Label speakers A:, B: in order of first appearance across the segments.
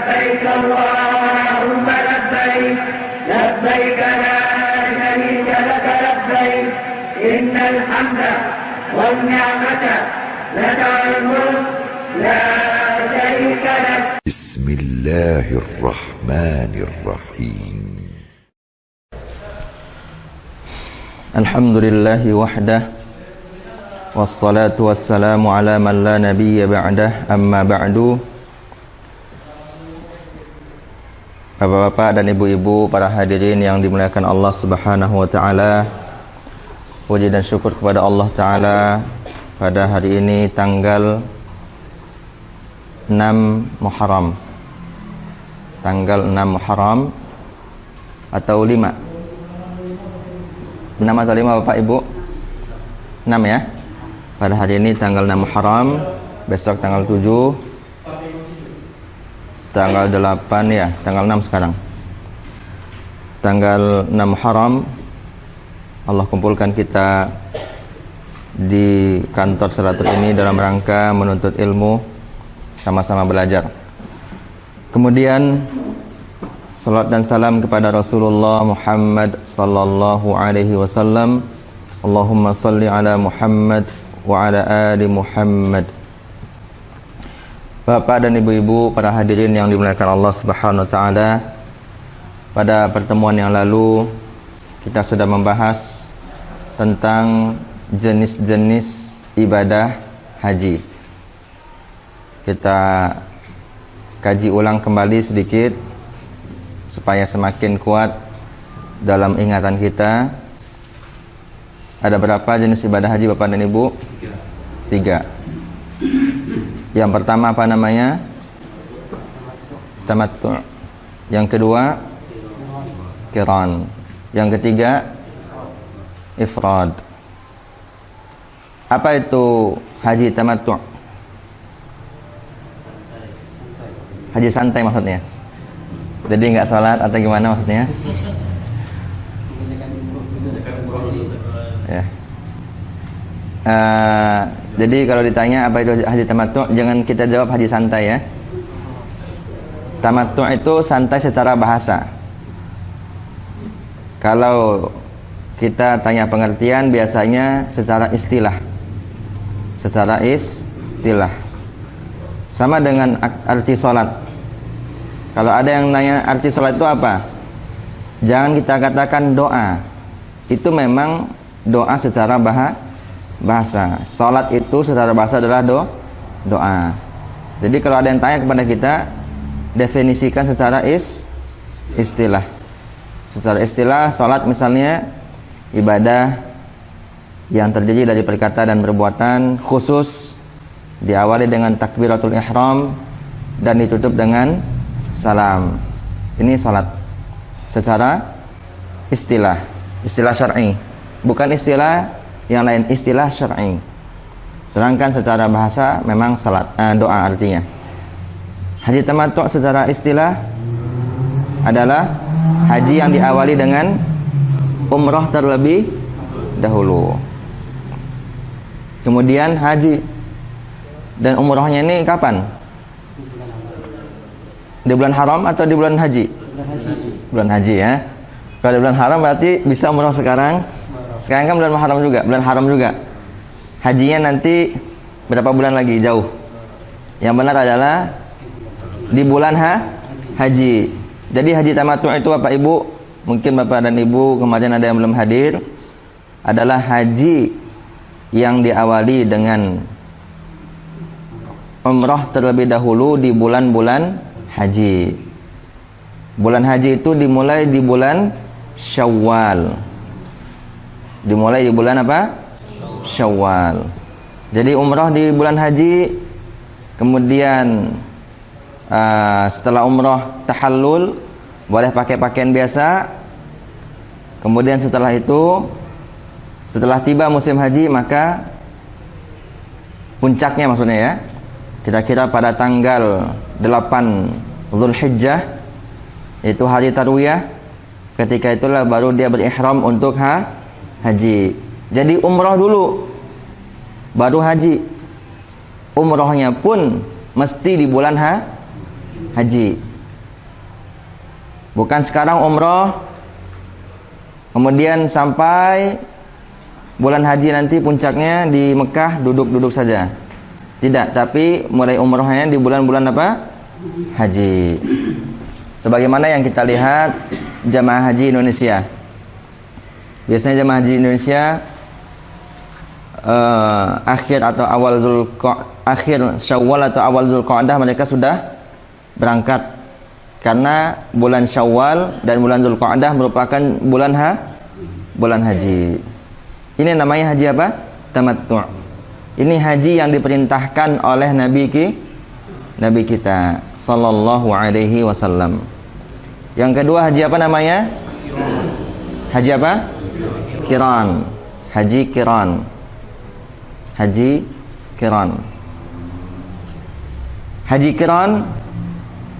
A: لبيك اللهم لبيك لبيك لا شريك لك لبيك إن الحمد والنعمة لك والملك لا شريك لك.
B: بسم الله الرحمن الرحيم.
C: الحمد لله وحده والصلاة والسلام على من لا نبي بعده. Amma ba'du. Bapak-bapak dan ibu-ibu, para hadirin yang dimuliakan Allah Subhanahu wa taala. Puji dan syukur kepada Allah taala pada hari ini tanggal 6 Muharram. Tanggal 6 Muharram atau 5? 6 atau 5 Bapak Ibu? 6 ya. Pada hari ini tanggal 6 Muharram, besok tanggal 7, tanggal 8 ya, tanggal 6 sekarang. Tanggal 6 Muharram Allah kumpulkan kita di kantor Salatul ini dalam rangka menuntut ilmu, sama-sama belajar. Kemudian salat dan salam kepada Rasulullah Muhammad sallallahu alaihi wasallam. Allahumma salli ala Muhammad wa ala ali Muhammad. Bapak dan ibu-ibu, para hadirin yang dimuliakan Allah Subhanahu wa taala. Pada pertemuan yang lalu kita sudah membahas tentang jenis-jenis ibadah haji. Kita kaji ulang kembali sedikit supaya semakin kuat dalam ingatan kita. Ada berapa jenis ibadah haji Bapak dan Ibu? 3. Yang pertama apa namanya? Tamattu'. Yang kedua qiran. Yang ketiga ifrad. Apa itu haji tamattu'? Haji santai maksudnya. Jadi nggak sholat atau gimana maksudnya? Ya. Jadi kalau ditanya apa itu haji tamattu', jangan kita jawab haji santai ya. Tamattu' itu santai secara bahasa. Kalau kita tanya pengertian, biasanya secara istilah. Secara istilah. Sama dengan arti sholat. Kalau ada yang nanya arti sholat itu apa, jangan kita katakan doa. Itu memang doa secara bahasa. Salat itu secara bahasa adalah doa. Jadi kalau ada yang tanya kepada kita, definisikan secara istilah. Secara istilah, salat misalnya ibadah yang terdiri dari perkataan dan perbuatan khusus, diawali dengan takbiratul ihram dan ditutup dengan salam. Ini salat secara istilah syar'i, bukan istilah yang lain, istilah syar'i. Sedangkan secara bahasa memang salat, doa artinya. Haji tamattu' secara istilah adalah haji yang diawali dengan umrah terlebih dahulu. Kemudian haji dan umrahnya ini kapan? Di bulan haram atau di bulan haji? Bulan haji ya. Kalau di bulan haram berarti bisa umrah sekarang. Sekarang kan bulan haram juga. Hajinya nanti berapa bulan lagi? Jauh. Yang benar adalah di bulan haji. Jadi haji tamattu' itu Bapak Ibu, mungkin Bapak dan Ibu kemarin ada yang belum hadir, adalah haji yang diawali dengan umrah terlebih dahulu di bulan-bulan haji. Bulan haji itu dimulai di bulan Syawal. Dimulai di bulan apa? Syawal. Jadi umrah di bulan haji, kemudian setelah umrah tahallul, boleh pakai pakaian biasa. Kemudian setelah itu, setelah tiba musim haji, maka puncaknya maksudnya ya, kira-kira pada tanggal 8 Dzulhijjah, itu hari tarwiyah. Ketika itulah baru dia berihram untuk haji. Jadi umrah dulu, baru haji. Umrahnya pun mesti di bulan haji. Bukan sekarang umroh, kemudian sampai bulan haji nanti puncaknya di Mekah duduk-duduk saja. Tidak, tapi mulai umrohnya di bulan-bulan apa? Haji. Sebagaimana yang kita lihat jamaah haji Indonesia. Biasanya jamaah haji Indonesia akhir atau awal akhir Syawal atau awal Zulqa'dah mereka sudah berangkat. Karena bulan Syawal dan bulan Zulqa'dah merupakan bulan haji. Ini namanya haji apa? Tamattu'. Ini haji yang diperintahkan oleh Nabi kita sallallahu alaihi wasallam. Yang kedua haji apa namanya? Haji apa? Qiran. Haji qiran. Haji qiran. Haji qiran.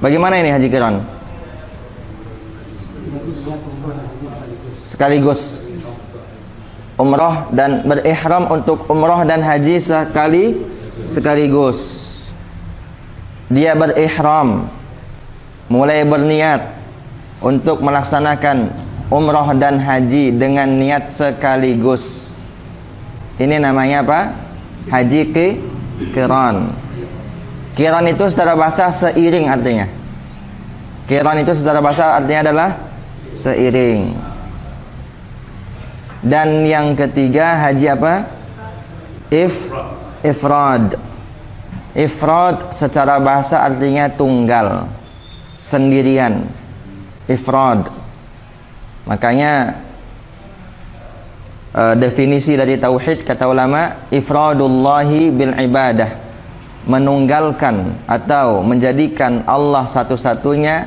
C: Bagaimana ini haji qiran? Sekaligus umroh dan berihram untuk umroh dan haji sekaligus. Dia berihram, mulai berniat untuk melaksanakan umroh dan haji dengan niat sekaligus. Ini namanya apa? Haji qiran. Qiran itu secara bahasa seiring artinya. Qiran itu secara bahasa artinya adalah seiring. Dan yang ketiga haji apa? Ifrad. Ifrad secara bahasa artinya tunggal, sendirian. Ifrad. Makanya definisi dari tauhid kata ulama, ifradullahi bil ibadah, menunggalkan atau menjadikan Allah satu-satunya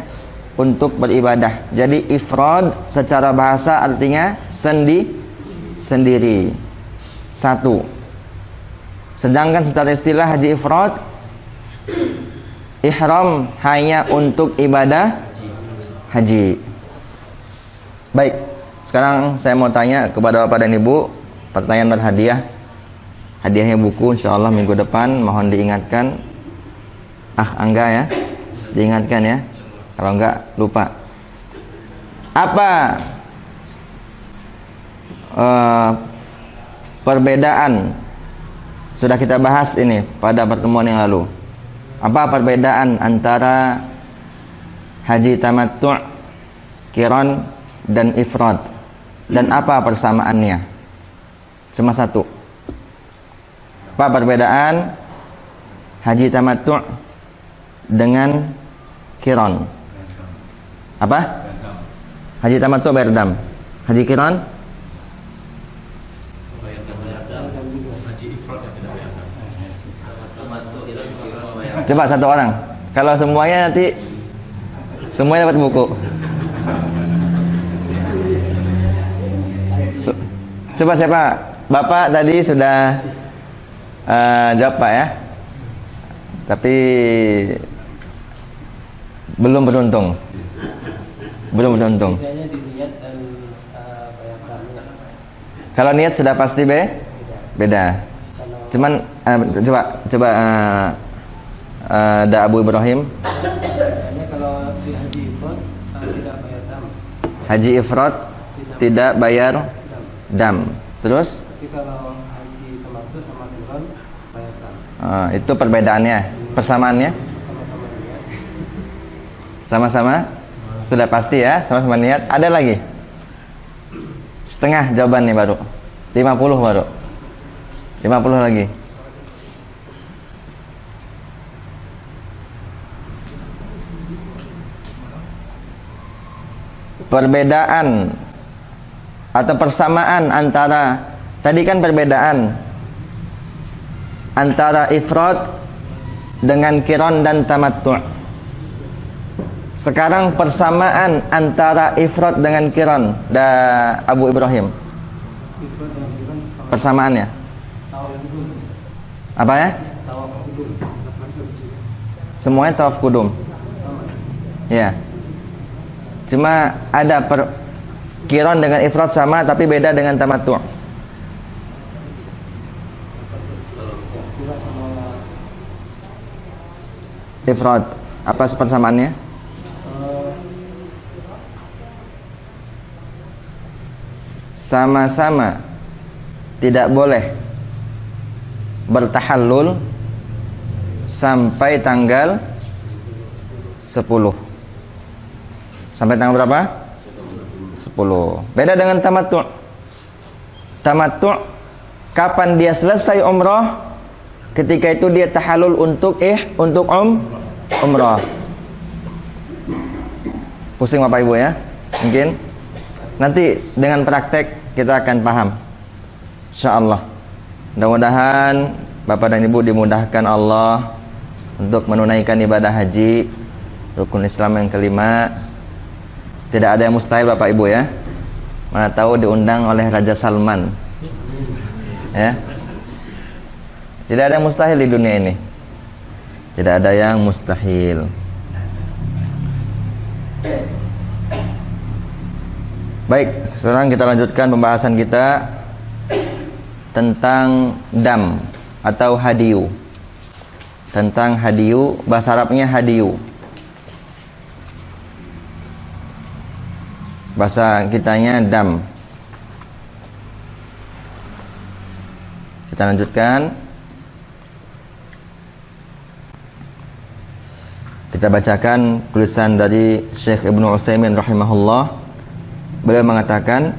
C: untuk beribadah. Jadi ifrad secara bahasa artinya sendiri, satu. Sedangkan secara istilah haji ifrad, ihram hanya untuk ibadah haji. Baik, sekarang saya mau tanya kepada Bapak dan Ibu, pertanyaan berhadiah. Hadiahnya buku, insyaallah minggu depan, mohon diingatkan. Angga ya, diingatkan ya. Kalau enggak lupa. Apa perbedaan? Sudah kita bahas ini pada pertemuan yang lalu. Apa perbedaan antara haji tamattu', qiran dan ifrad? Dan apa persamaannya? Cuma satu. Apa perbedaan haji tamattu' dengan qiran? Apa? Haji tamattu' bayar dam. Haji qiran? Coba satu orang. Kalau semuanya nanti semuanya dapat buku. Coba siapa? Bapak tadi sudah jawab Pak ya. Tapi belum beruntung. Kalau niat sudah pasti beda. Cuman coba ada Abu Ibrahim.
D: Kalau di haji ifrad tidak bayar dam.
C: Haji ifrad tidak bayar dam. Terus?
D: Tapi kalau haji tamattu sama qiran bayar dam.
C: Itu perbedaannya. Persamaannya?
D: Sama-sama niat.
C: Sama-sama? Sudah pasti ya, sama-sama niat. Ada lagi? Setengah jawabannya baru. 50 baru. 50 lagi. Perbedaan atau persamaan antara, tadi kan perbedaan antara ifrad dengan qiran dan tamattu'. Sekarang persamaan antara ifrad dengan qiran, Abu Ibrahim.
D: Ifrad dan qiran sama.
C: Persamaannya
D: Tawaf kudum.
C: apa ya?
D: Tawaf kudum.
C: Semuanya tawaf kudum.
D: Sama.
C: Ya. Cuma ada qiran dengan ifrad sama tapi beda dengan tamattu'.
D: Kira sama
C: Ifrad apa persamaannya? sama-sama tidak boleh bertahallul sampai tanggal 10. Sampai tanggal berapa? 10. Beda dengan tamattu'. Tamattu' kapan dia selesai umrah, ketika itu dia tahallul untuk umrah. Pusing Bapak Ibu ya? Mungkin nanti dengan praktek kita akan paham, insyaallah. Mudah-mudahan Bapak dan Ibu dimudahkan Allah untuk menunaikan ibadah haji, rukun Islam yang kelima. Tidak ada yang mustahil Bapak Ibu ya. Mana tahu diundang oleh Raja Salman ya. Tidak ada yang mustahil di dunia ini. Tidak ada yang mustahil. Baik, sekarang kita lanjutkan pembahasan kita tentang dam atau hadiyu. Tentang hadiyu, bahasa Arabnya hadiyu. Bahasa kitanya dam. Kita lanjutkan. Kita bacakan tulisan dari Syekh Ibnu Utsaimin rahimahullah. Beliau mengatakan,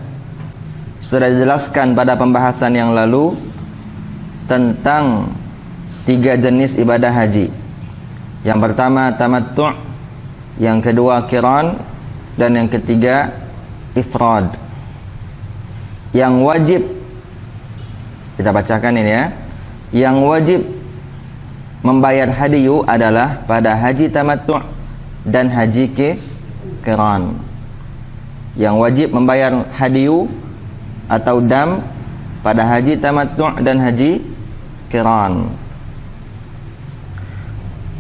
C: sudah dijelaskan pada pembahasan yang lalu tentang 3 jenis ibadah haji. Yang pertama tamattu', yang kedua qiran, dan yang ketiga ifrad. Yang wajib, kita bacakan ini ya, yang wajib membayar hadiyu adalah pada haji tamattu' dan haji qiran. Yang wajib membayar hadiyu atau dam pada haji tamattu' dan haji qiran.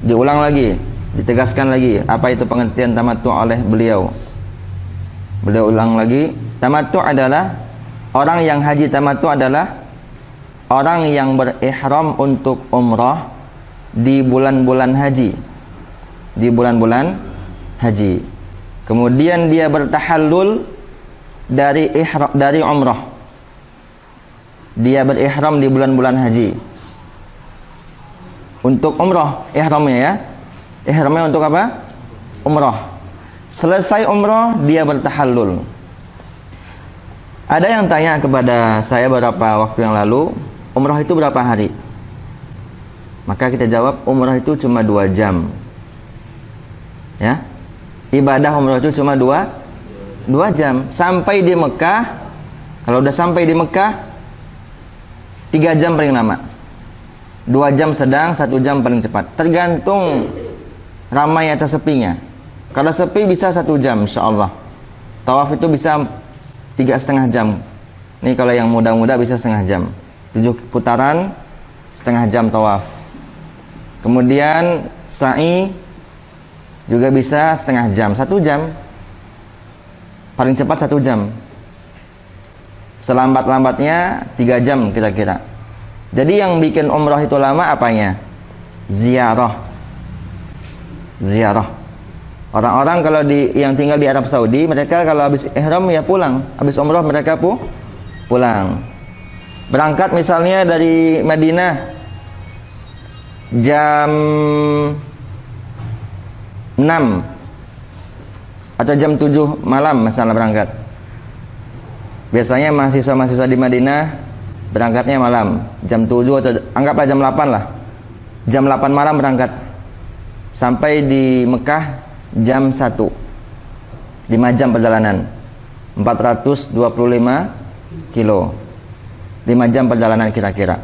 C: Diulang lagi, ditegaskan lagi apa itu pengertian tamattu' oleh beliau. Beliau ulang lagi, tamattu' adalah orang yang haji tamattu' adalah orang yang berihram untuk umrah di bulan-bulan haji. Di bulan-bulan haji. Kemudian dia bertahallul dari umrah. Dia berihram di bulan-bulan haji. Untuk umrah ihramnya ya. Ihramnya untuk apa? Umrah. Selesai umrah dia bertahallul. Ada yang tanya kepada saya beberapa waktu yang lalu, umrah itu berapa hari? Maka kita jawab, umrah itu cuma 2 jam. Ya. Ibadah umrah itu cuma 2 jam. Sampai di Mekah, kalau udah sampai di Mekah 3 jam paling lama, 2 jam sedang, 1 jam paling cepat. Tergantung ramai atau sepinya. Kalau sepi bisa 1 jam insyaallah. Tawaf itu bisa 3,5 jam. Ini kalau yang muda-muda bisa 1/2 jam. 7 putaran 1/2 jam tawaf. Kemudian sa'i juga bisa 1/2 jam, 1 jam. Paling cepat 1 jam. Selambat-lambatnya 3 jam kira-kira. Jadi yang bikin umrah itu lama apanya? Ziarah. Orang-orang kalau yang tinggal di Arab Saudi, mereka kalau habis ihram ya pulang. Habis umrah mereka pulang. Berangkat misalnya dari Madinah jam 6 atau jam 7 malam misalnya berangkat. Biasanya mahasiswa-mahasiswa di Madinah berangkatnya malam, jam 7 atau anggaplah jam 8 lah. Jam 8 malam berangkat. Sampai di Mekah jam 1. 5 jam perjalanan. 425 kilo. 5 jam perjalanan kira-kira.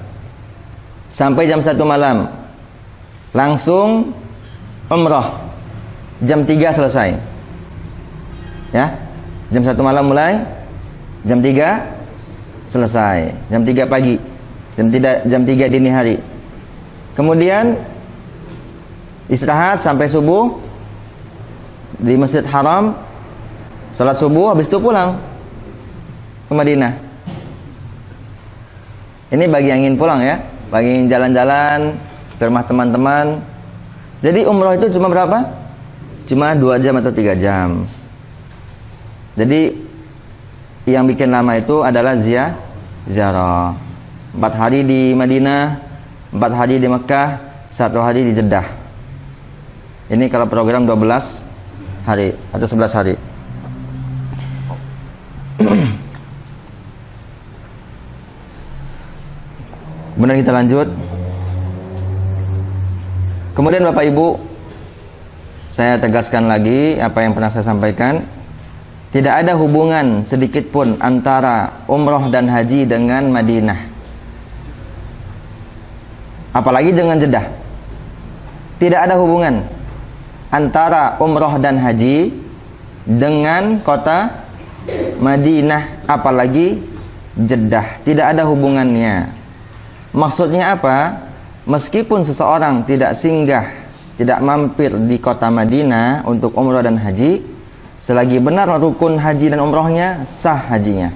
C: Sampai jam 1 malam. Langsung umrah. Jam 3 selesai. Ya. Jam 1 malam mulai, jam 3 selesai. Jam 3 pagi. Jam 3 dini hari. Kemudian istirahat sampai subuh di Masjid Haram. Salat subuh, habis itu pulang ke Madinah. Ini bagi yang ingin pulang ya, bagi yang ingin jalan-jalan ke rumah teman-teman. Jadi umrah itu cuma berapa? Cuma 2 jam atau 3 jam. Jadi yang bikin lama itu adalah ziarah. 4 hari di Madinah, 4 hari di Mekah, 1 hari di Jeddah. Ini kalau program 12 hari atau 11 hari. Kemudian kita lanjut. Kemudian Bapak Ibu, saya tegaskan lagi apa yang pernah saya sampaikan. Tidak ada hubungan sedikit pun antara umroh dan haji dengan Madinah, apalagi dengan Jeddah. Tidak ada hubungan antara umroh dan haji dengan kota Madinah, apalagi Jeddah. Tidak ada hubungannya. Maksudnya apa? Meskipun seseorang tidak singgah, tidak mampir di kota Madinah untuk umroh dan haji, selagi benar rukun haji dan umrohnya, sah hajinya.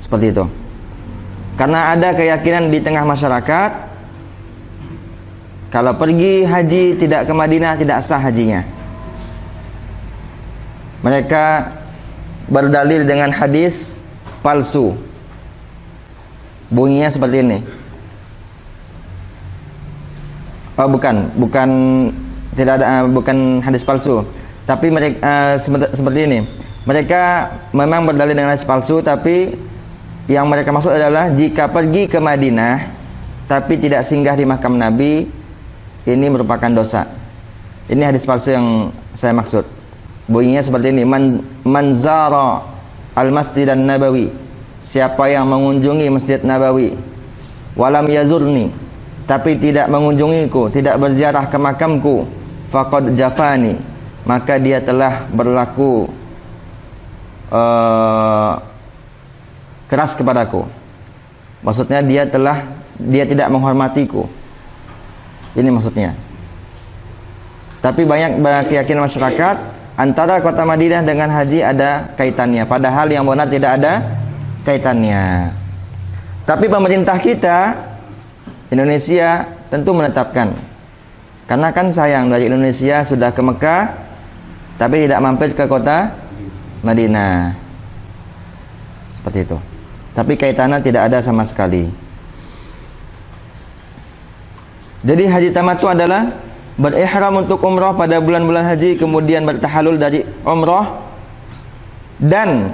C: Seperti itu. Karena ada keyakinan di tengah masyarakat, kalau pergi haji tidak ke Madinah, tidak sah hajinya. Mereka berdalil dengan hadis palsu. Bunyinya seperti ini. Oh, bukan tidak ada, bukan hadis palsu. Tapi mereka seperti ini. Mereka memang berdalil dengan hadis palsu, tapi yang mereka maksud adalah jika pergi ke Madinah tapi tidak singgah di makam Nabi, ini merupakan dosa. Ini hadis palsu yang saya maksud. Bunyinya seperti ini. Man zara al-Masjid an-Nabawi, siapa yang mengunjungi Masjid Nabawi, walam yazurni, tapi tidak mengunjungiku, tidak berziarah ke makamku, faqad jafani, maka dia telah berlaku keras kepadaku. Maksudnya dia tidak menghormatiku. Ini maksudnya. Tapi banyak keyakinan masyarakat antara kota Madinah dengan haji ada kaitannya, padahal yang benar tidak ada kaitannya. Tapi pemerintah kita Indonesia tentu menetapkan, karena kan sayang dari Indonesia sudah ke Mekah tapi tidak mampir ke kota Madinah. Seperti itu. Tapi kaitannya tidak ada sama sekali. Jadi haji tamattu adalah berihram untuk umrah pada bulan-bulan haji, kemudian bertahalul dari umrah, dan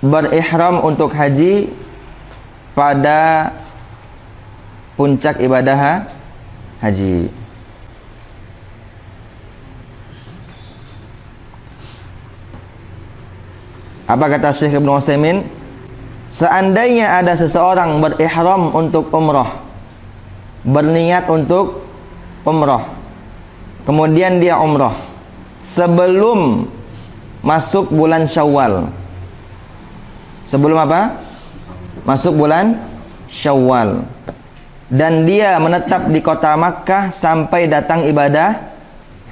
C: berihram untuk haji pada puncak ibadah haji. Apa kata Syekh Ibnu Utsaimin? Seandainya ada seseorang berihram untuk umrah, berniat untuk umrah, kemudian dia umrah sebelum masuk bulan Syawal. Sebelum apa? Masuk bulan Syawal. Dan dia menetap di kota Makkah sampai datang ibadah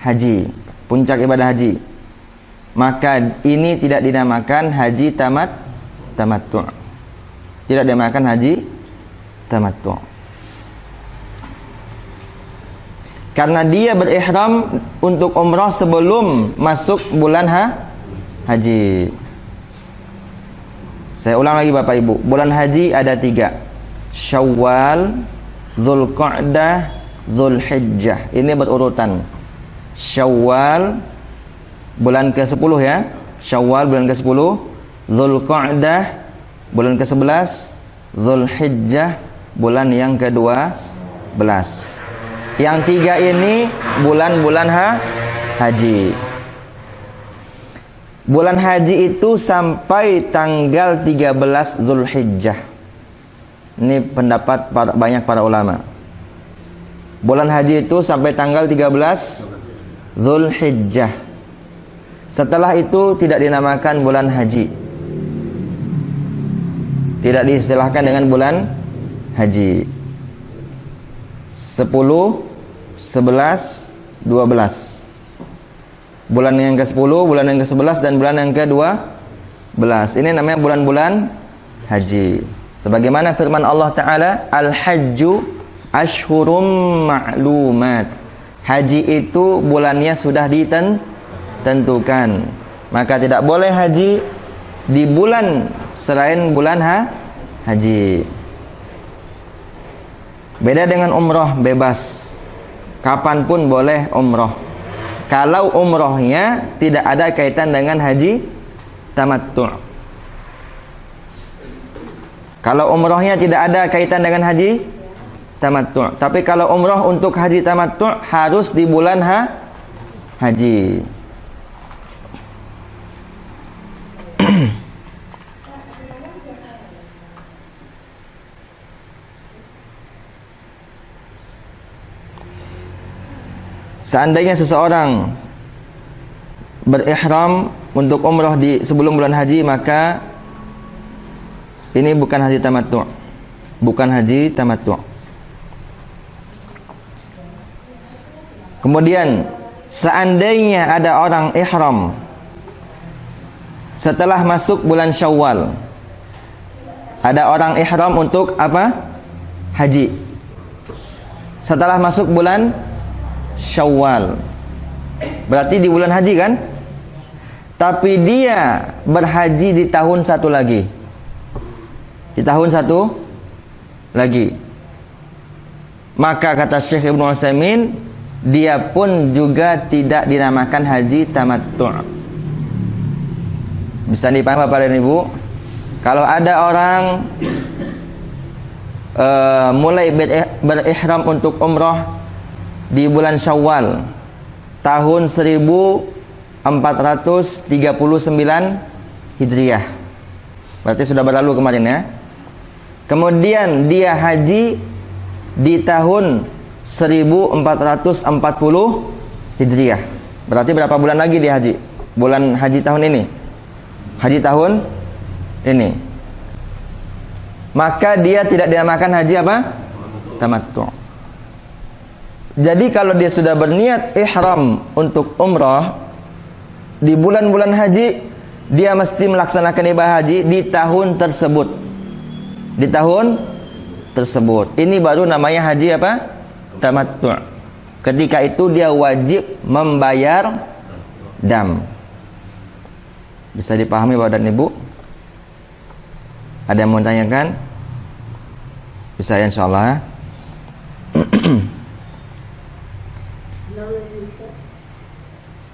C: haji, puncak ibadah haji, maka ini tidak dinamakan haji tamattu'. Tidak dinamakan haji tamattu'. Karena dia berihram untuk umrah sebelum masuk bulan haji. Saya ulang lagi Bapak Ibu. Bulan haji ada 3. Syawal, Dzulqa'dah, Dzulhijjah. Ini berurutan. Syawal bulan ke-10 ya. Syawal bulan ke-10, Dzulqa'dah bulan ke-11, Dzulhijjah bulan yang ke-12. Yang 3 ini bulan-bulan haji. Bulan haji itu sampai tanggal 13 Dzulhijjah. Ini pendapat banyak para ulama. Bulan haji itu sampai tanggal 13 Dzulhijjah. Setelah itu tidak dinamakan bulan haji. Tidak diistilahkan dengan bulan haji. 10, 11, 12. Bulan yang ke-10, bulan yang ke-11, dan bulan yang ke-12. Ini namanya bulan-bulan haji. Sebagaimana firman Allah Ta'ala, Al-Hajju Ashhurum Ma'lumat. Haji itu bulannya sudah ditentukan. maka tidak boleh haji di bulan selain bulan haji. Beda dengan umroh bebas, kapanpun boleh umroh. Kalau umrohnya tidak ada kaitan dengan haji tamattu'. Kalau umrohnya tidak ada kaitan dengan haji tamattu'. Tapi kalau umroh untuk haji tamattu' harus di bulan haji. Seandainya seseorang berihram untuk umrah di sebelum bulan haji, maka ini bukan haji tamattu'. Bukan haji tamattu'. Kemudian seandainya ada orang ihram setelah masuk bulan Syawal. Ada orang ihram untuk apa? Haji. Setelah masuk bulan Syawal, berarti di bulan haji kan? Tapi dia berhaji di tahun satu lagi. Di tahun satu lagi. Maka kata Syekh Ibnu Utsaimin, dia pun juga tidak dinamakan haji tamattu'. Bisa dipahami Bapak dan Ibu? Kalau ada orang mulai berihram untuk umrah di bulan Syawal tahun 1439 Hijriah, berarti sudah berlalu kemarin ya. Kemudian dia haji di tahun 1440 Hijriah, berarti berapa bulan lagi dia haji? Bulan haji tahun ini, haji tahun ini, maka dia tidak dinamakan haji apa? Tamattu'. Jadi kalau dia sudah berniat ihram untuk umrah di bulan-bulan haji, dia mesti melaksanakan ibadah haji di tahun tersebut. Di tahun tersebut. Ini baru namanya haji apa? Tamattu'. Ketika itu dia wajib membayar dam. Bisa dipahami Bapak dan Ibu? Ada yang mau tanyakan? Bisa ya, insyaallah.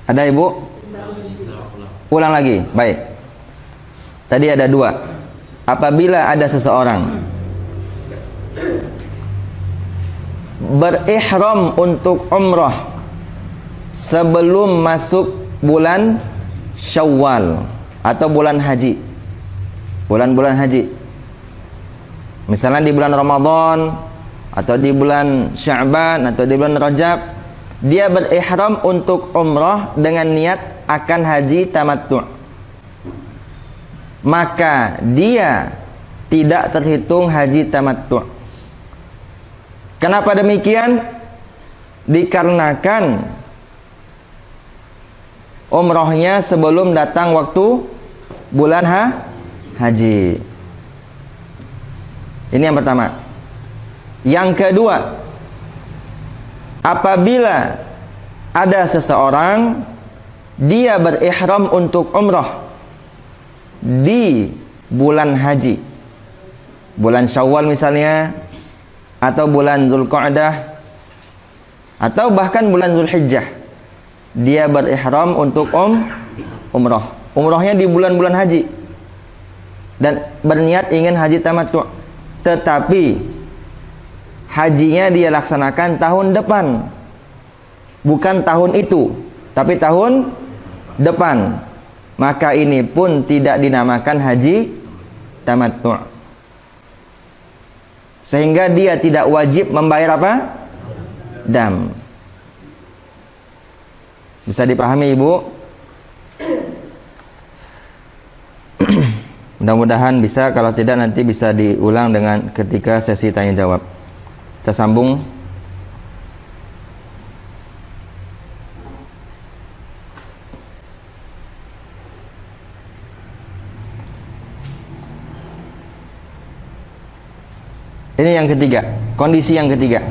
C: Ada Ibu? Ulang lagi. Baik. Tadi ada dua. Apabila ada seseorang berihram untuk umrah sebelum masuk bulan Syawal atau bulan haji, bulan-bulan haji, misalnya di bulan Ramadan atau di bulan Sya'ban atau di bulan Rajab, dia berihram untuk umrah dengan niat akan haji tamattu', maka dia tidak terhitung haji tamattu'. Kenapa demikian? Dikarenakan umrahnya sebelum datang waktu bulan haji. Ini yang pertama. Yang kedua, apabila ada seseorang dia berihram untuk umrah di bulan haji, bulan Syawal misalnya, atau bulan Dzulqa'dah, atau bahkan bulan Dzulhijjah, dia berihram untuk umrah. Umrahnya di bulan-bulan haji dan berniat ingin haji tamattu', tetapi hajinya dia laksanakan tahun depan, bukan tahun itu, tapi tahun depan, maka ini pun tidak dinamakan haji tamattu', sehingga dia tidak wajib membayar apa? Dam. Bisa dipahami Ibu? Mudah-mudahan bisa, kalau tidak nanti bisa diulang dengan ketika sesi tanya jawab. Kita sambung. Ini yang ketiga, kondisi yang ketiga.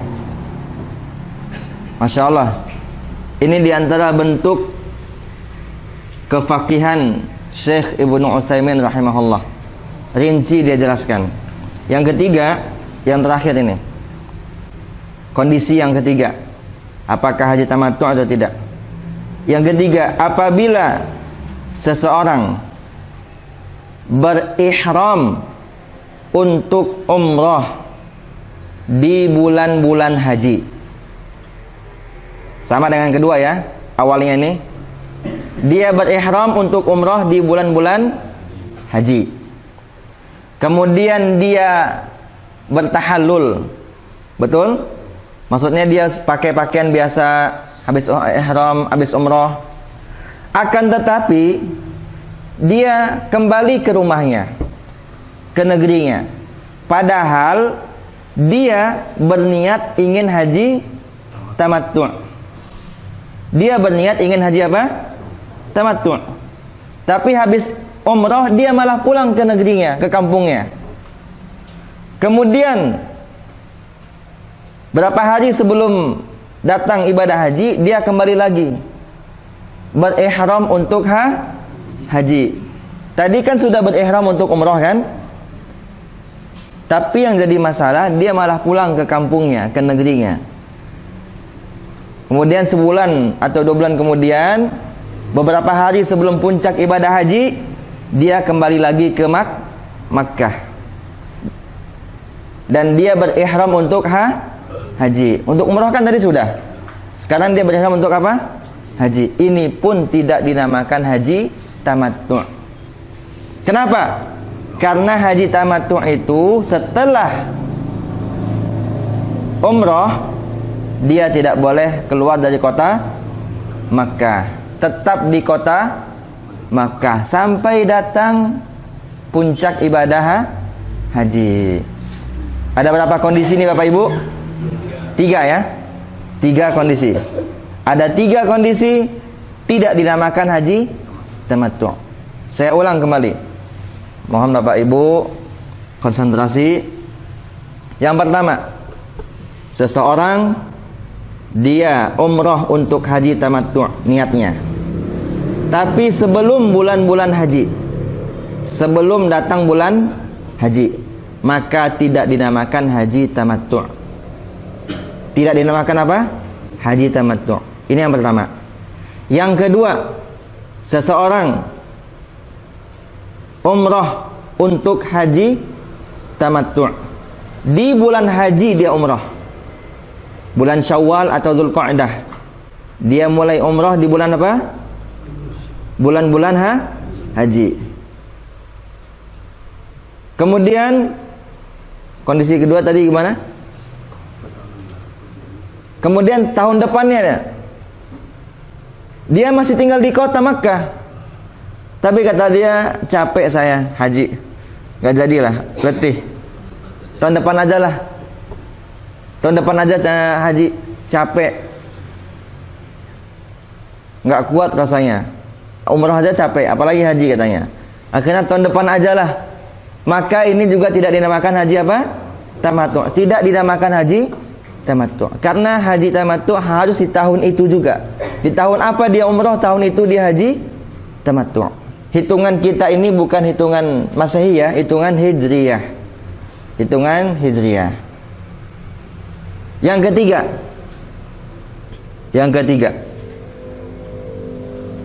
C: Masya Allah, ini diantara bentuk kefakihan Syekh Ibnu Utsaimin rahimahullah. Rinci dia jelaskan. Yang ketiga, yang terakhir ini. Kondisi yang ketiga, apakah haji tamattu atau tidak? Yang ketiga, apabila seseorang berihram untuk umrah di bulan-bulan haji. Sama dengan kedua ya, awalnya ini. Dia berihram untuk umrah di bulan-bulan haji. Kemudian dia bertahallul. Betul? Maksudnya dia pakai pakaian biasa habis ihram, habis umrah. Akan tetapi dia kembali ke rumahnya, ke negerinya. Padahal dia berniat ingin haji tamattu'. Dia berniat ingin haji apa? Tamattu'. Tapi habis umrah dia malah pulang ke negerinya, ke kampungnya. Kemudian berapa hari sebelum datang ibadah haji, dia kembali lagi berihram untuk haji. Tadi kan sudah berihram untuk umrah kan? Tapi yang jadi masalah, dia malah pulang ke kampungnya, ke negerinya. Kemudian sebulan atau 2 bulan kemudian, beberapa hari sebelum puncak ibadah haji, dia kembali lagi ke Makkah. Dan dia berihram untuk haji. Untuk umrah kan tadi sudah. Sekarang dia berihram untuk apa? Haji. Ini pun tidak dinamakan haji tamattu'. Kenapa? Karena haji tamattu' itu setelah umrah dia tidak boleh keluar dari kota Makkah. Tetap di kota Makkah sampai datang puncak ibadah haji. Ada berapa kondisi ini Bapak Ibu? 3 ya. 3 kondisi. Ada 3 kondisi tidak dinamakan haji tamattu'. Saya ulang kembali. Mohon Bapak Ibu konsentrasi. Yang pertama, seseorang dia umrah untuk haji tamattu' niatnya. Tapi sebelum bulan-bulan haji, sebelum datang bulan haji, maka tidak dinamakan haji tamattu'. Tidak dinamakan apa? Haji tamattu'. Ini yang pertama. Yang kedua, seseorang umrah untuk haji tamattu'. Di bulan haji dia umrah. Bulan Syawal atau Dzulqa'dah. Dia mulai umrah di bulan apa? Bulan-bulan haji. Kemudian kondisi kedua tadi gimana? Kemudian tahun depannya dia masih tinggal di kota Makkah. Tapi kata dia, capek saya haji, gak jadilah, letih. Tahun depan aja lah. Tahun depan aja haji, capek, gak kuat rasanya. Umrah aja capek, apalagi haji katanya. Akhirnya tahun depan aja lah. Maka ini juga tidak dinamakan haji apa? Tamattu'. Tidak dinamakan haji tamattu'. Karena haji tamattu' harus di tahun itu juga. Di tahun apa dia umrah, tahun itu dia haji tamattu'. Hitungan kita ini bukan hitungan Masehi ya, hitungan Hijriyah. Hitungan Hijriyah. Yang ketiga.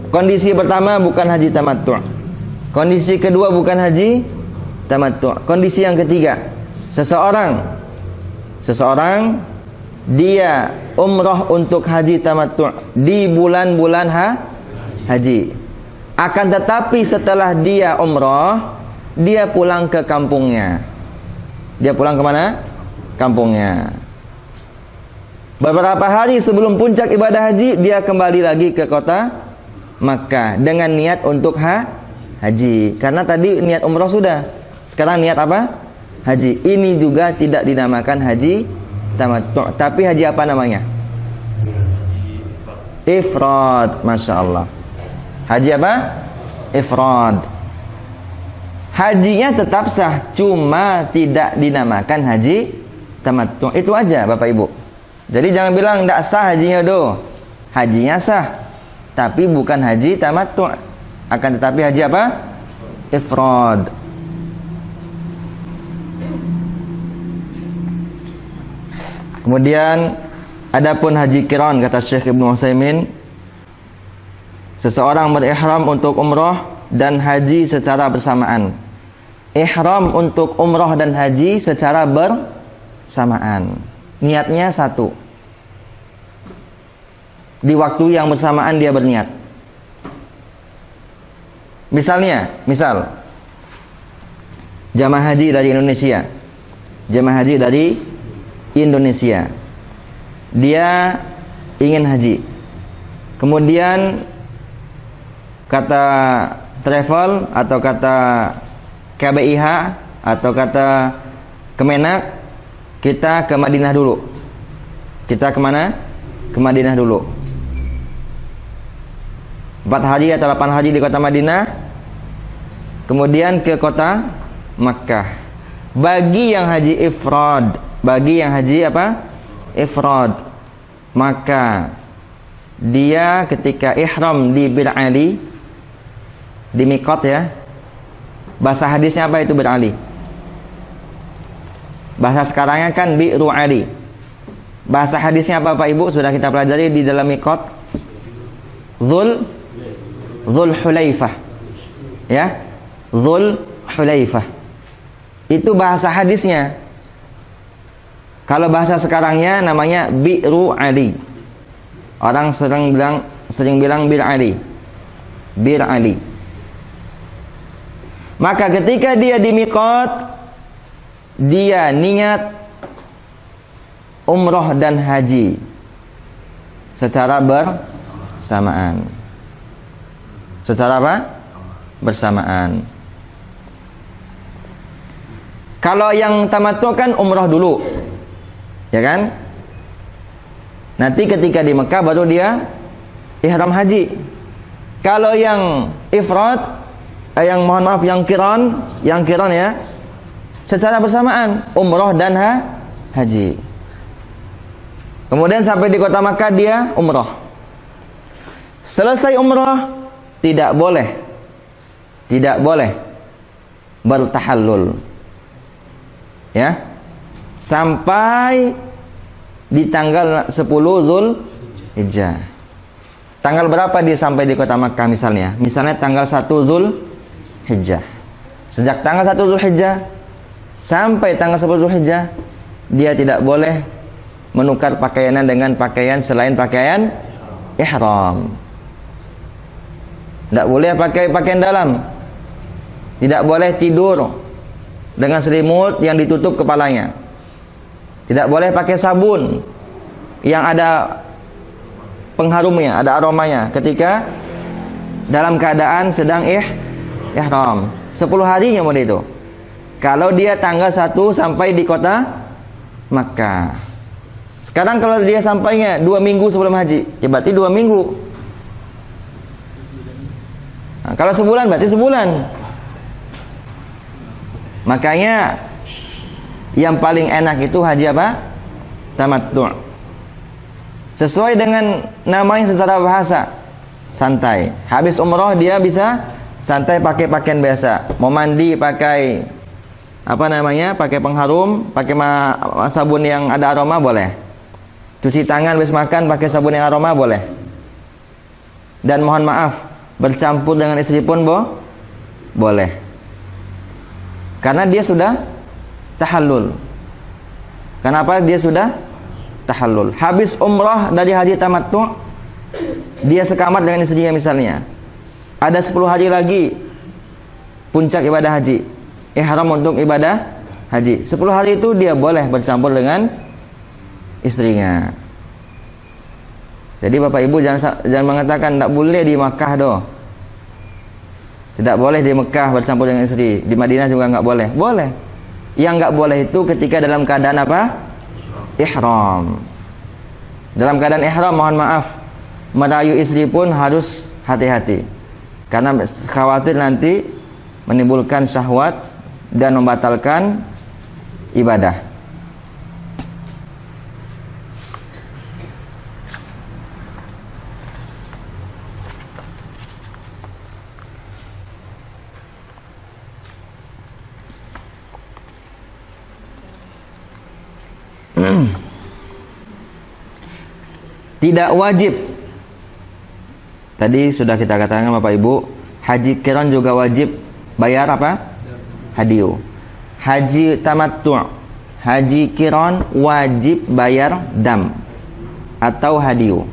C: Kondisi pertama bukan haji tamattu'. Kondisi kedua bukan haji tamattu'. Kondisi yang ketiga, seseorang dia umrah untuk haji tamattu' di bulan-bulan haji. Akan tetapi setelah dia umrah, dia pulang ke kampungnya. Dia pulang kemana? Kampungnya. Beberapa hari sebelum puncak ibadah haji, dia kembali lagi ke kota Makkah dengan niat untuk haji. Karena tadi niat umrah sudah. Sekarang niat apa? Haji. Ini juga tidak dinamakan haji tamattu'. Tapi haji apa namanya? Ifrad. Masya Allah. Haji apa? Ifrad. Hajinya tetap sah, cuma tidak dinamakan haji tamattu'. Itu aja Bapak Ibu. Jadi jangan bilang tidak sah hajinya do. Hajinya sah, tapi bukan haji tamattu'. akan tetapi haji apa? Ifrad. Kemudian adapun haji qiran, kata Syekh Ibnu Utsaimin, seseorang berihram untuk umrah dan haji secara bersamaan. Ihram untuk umrah dan haji secara bersamaan. Niatnya satu. Di waktu yang bersamaan dia berniat. Misal jamaah haji dari Indonesia. Jamaah haji dari Indonesia. Dia ingin haji. Kemudian kata travel atau kata KBIH atau kata Kemenak, kita ke Madinah dulu. Kita kemana? Ke Madinah dulu. 4 hari atau 8 hari di kota Madinah. Kemudian ke kota Makkah. Bagi yang haji ifrad, bagi yang haji apa? Ifrad, maka dia ketika ihram di Bir Ali, di Miqat ya. Bahasa hadisnya apa itu Bir Ali? Bahasa sekarangnya kan Bi'ru Ali. Bahasa hadisnya apa Pak Ibu? Sudah kita pelajari di dalam Miqat. Dzul Hulaifah. Ya. Dzul Hulaifah. Itu bahasa hadisnya. Kalau bahasa sekarangnya namanya Bi'ru Ali. Orang sering bilang Bir Ali. Bir Ali. Maka ketika dia di miqat, dia niat umroh dan haji secara bersamaan. Secara apa? Bersamaan. Kalau yang tamattu kan umroh dulu, ya kan? Nanti ketika di Mekah baru dia ihram haji. Kalau yang ifrad, yang kiron ya, secara bersamaan umroh dan haji. Kemudian sampai di kota Makkah dia umroh. Selesai umroh tidak boleh bertahallul. Ya. Sampai di tanggal 10 Zulhijjah. Tanggal berapa dia sampai di kota Makkah misalnya? Misalnya tanggal 1 Zulhijjah. Sejak tanggal 1 Zulhijjah sampai tanggal 10 Zulhijjah dia tidak boleh menukar pakaiannya dengan pakaian selain pakaian ihram. Tidak boleh pakai pakaian dalam. Tidak boleh tidur dengan selimut yang ditutup kepalanya. Tidak boleh pakai sabun yang ada pengharumnya, ada aromanya ketika dalam keadaan sedang ihram. 10 harinya model itu. Kalau dia tanggal 1 sampai di kota Makkah. Sekarang kalau dia sampainya 2 minggu sebelum haji, ya berarti 2 minggu. Nah, kalau sebulan berarti sebulan. Makanya yang paling enak itu haji apa? Tamattu'. Sesuai dengan namanya secara bahasa, santai. Habis umroh dia bisa santai pakai pakaian biasa. Mau mandi pakai pakai pengharum, pakai sabun yang ada aroma boleh. Cuci tangan habis makan pakai sabun yang aroma boleh. Dan mohon maaf, bercampur dengan istri pun boleh. Karena dia sudah tahallul. Kenapa dia sudah tahallul? Habis umrah dari haji tamattu', dia sekamar dengan istrinya misalnya. Ada 10 hari lagi puncak ibadah haji, ihram untuk ibadah haji. 10 hari itu dia boleh bercampur dengan istrinya. Jadi Bapak Ibu jangan mengatakan tidak boleh di Makkah doh. Tidak boleh di Mekah bercampur dengan istri. Di Madinah juga nggak boleh. Boleh. Yang nggak boleh itu ketika dalam keadaan apa? Ihram. Dalam keadaan ihram, mohon maaf, merayu istri pun harus hati-hati. Karena khawatir nanti menimbulkan syahwat dan membatalkan ibadah. Tidak wajib. Tadi sudah kita katakan Bapak Ibu, haji qiran juga wajib bayar apa? Hadiyu. Haji tamattu', haji qiran wajib bayar dam atau hadiyu.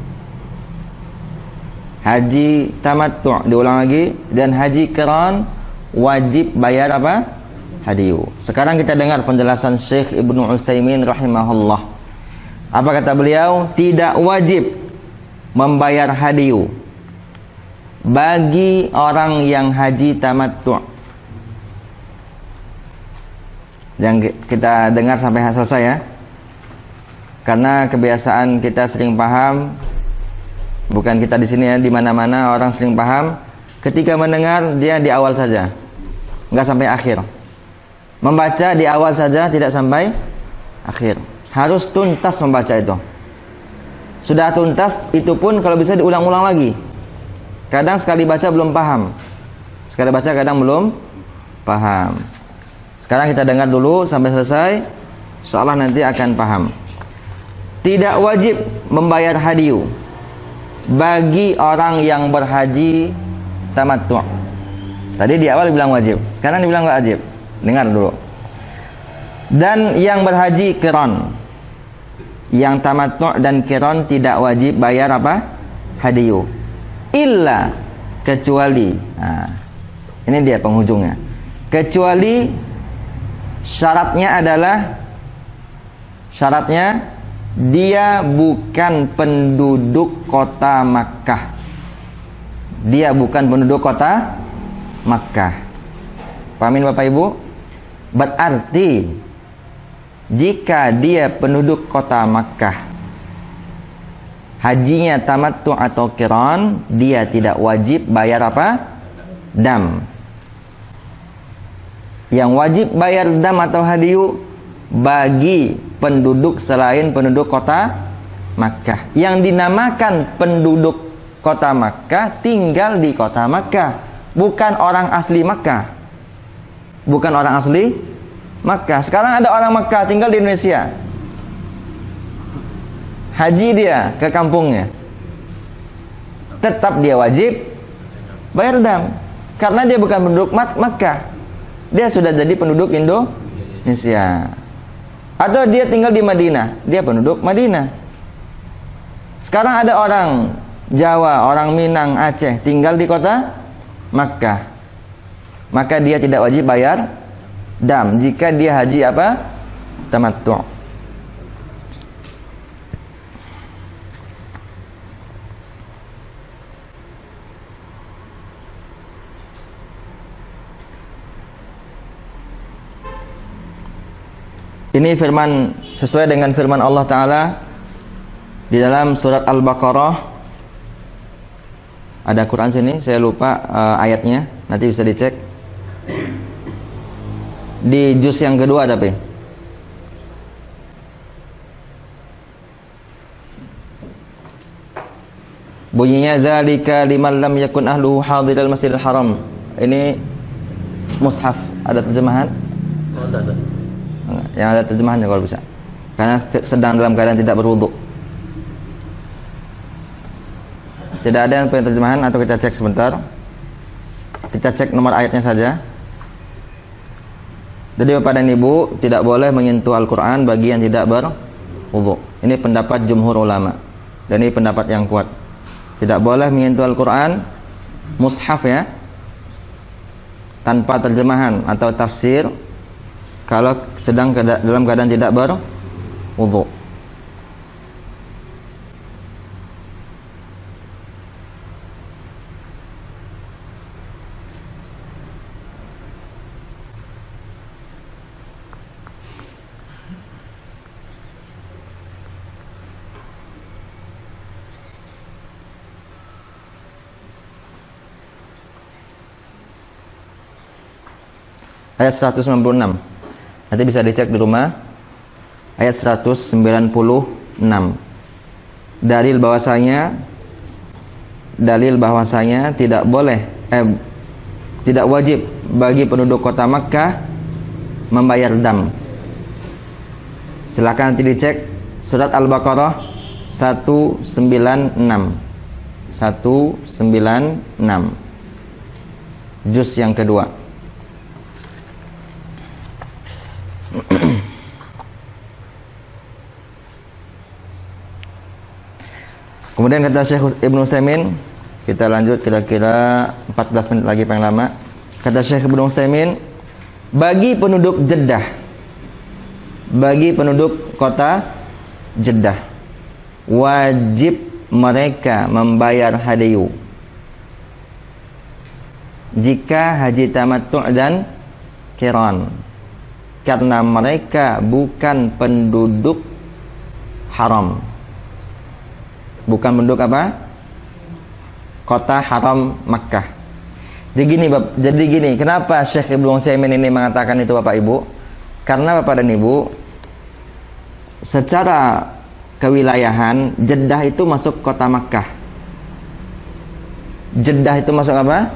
C: Haji tamattu', diulang lagi, dan haji qiran wajib bayar apa? Hadiyu. Sekarang kita dengar penjelasan Syekh Ibnu Utsaimin rahimahullah. Apa kata beliau? Tidak wajib membayar hadiyu bagi orang yang haji tamattu'. Jangan kita dengar sampai selesai ya. Karena kebiasaan kita sering paham, bukan kita di sini ya, di mana-mana orang sering paham ketika mendengar dia di awal saja, nggak sampai akhir. Membaca di awal saja, tidak sampai akhir. Harus tuntas membaca itu. Sudah tuntas, itu pun kalau bisa diulang-ulang lagi. Kadang sekali baca belum paham, sekali baca kadang belum paham. Sekarang kita dengar dulu sampai selesai, insyaallah nanti akan paham. Tidak wajib membayar hadiyu bagi orang yang berhaji tamattu'. Tadi di awal dibilang wajib, sekarang dibilang nggak wajib. Dengar dulu. Dan yang berhaji qiran, yang tamattu' dan qiran tidak wajib bayar apa? Hadiyu. Illa, kecuali. Nah, ini dia penghujungnya. Kecuali syaratnya adalah, syaratnya dia bukan penduduk kota Makkah. Dia bukan penduduk kota Makkah. Pahamin Bapak Ibu? Berarti jika dia penduduk kota Makkah, hajinya tamattu' atau qiran, dia tidak wajib bayar apa? Dam. Yang wajib bayar dam atau hadiyu bagi penduduk selain penduduk kota Makkah. Yang dinamakan penduduk kota Makkah tinggal di kota Makkah, bukan orang asli Makkah. Bukan orang asli Makkah. Sekarang ada orang Makkah tinggal di Indonesia, haji dia ke kampungnya, tetap dia wajib bayar dam, karena dia bukan penduduk Makkah, dia sudah jadi penduduk Indonesia. Atau dia tinggal di Madinah, dia penduduk Madinah. Sekarang ada orang Jawa, orang Minang, Aceh tinggal di kota Makkah, maka dia tidak wajib bayar dam jika dia haji apa? Tamattu'. Ini firman, sesuai dengan firman Allah Ta'ala di dalam surat Al-Baqarah. Ada Quran sini, saya lupa ayatnya, nanti bisa dicek di juz yang kedua. Tapi bunyinya dzalika liman lam yakun ahluhu hadiral masjidil haram. Ini mushaf, ada terjemahan?
D: Oh, enggak, Ustaz.
C: Yang ada terjemahannya kalau bisa, karena sedang dalam keadaan tidak berwudu. Tidak ada yang punya terjemahan, atau kita cek sebentar. Kita cek nomor ayatnya saja. Jadi Bapak dan Ibu tidak boleh menyentuh Al-Quran bagi yang tidak berwudu. Ini pendapat jumhur ulama, dan ini pendapat yang kuat. Tidak boleh menyentuh Al-Quran mushaf ya, tanpa terjemahan atau tafsir, kalau sedang dalam keadaan tidak berwudu. Ayat 196. Nanti bisa dicek di rumah. Ayat 196. Dalil bahwasanya tidak boleh tidak wajib bagi penduduk kota Makkah membayar dam. Silakan nanti dicek surat Al-Baqarah 196. 196. Juz yang kedua. Kemudian kata Syekh Ibnu Utsaimin, kita lanjut kira-kira 14 menit lagi paling lama. Kata Syekh Ibnu Utsaimin, bagi penduduk Jeddah, bagi penduduk kota Jeddah, wajib mereka membayar hadiyu jika haji tamattu' dan qiran, karena mereka bukan penduduk haram. Bukan penduduk apa? Kota haram Makkah. Jadi gini, kenapa Syekh Ibnu Utsaimin ini mengatakan itu Bapak Ibu? Karena Bapak dan Ibu, secara kewilayahan Jeddah itu masuk kota Makkah. Jeddah itu masuk apa?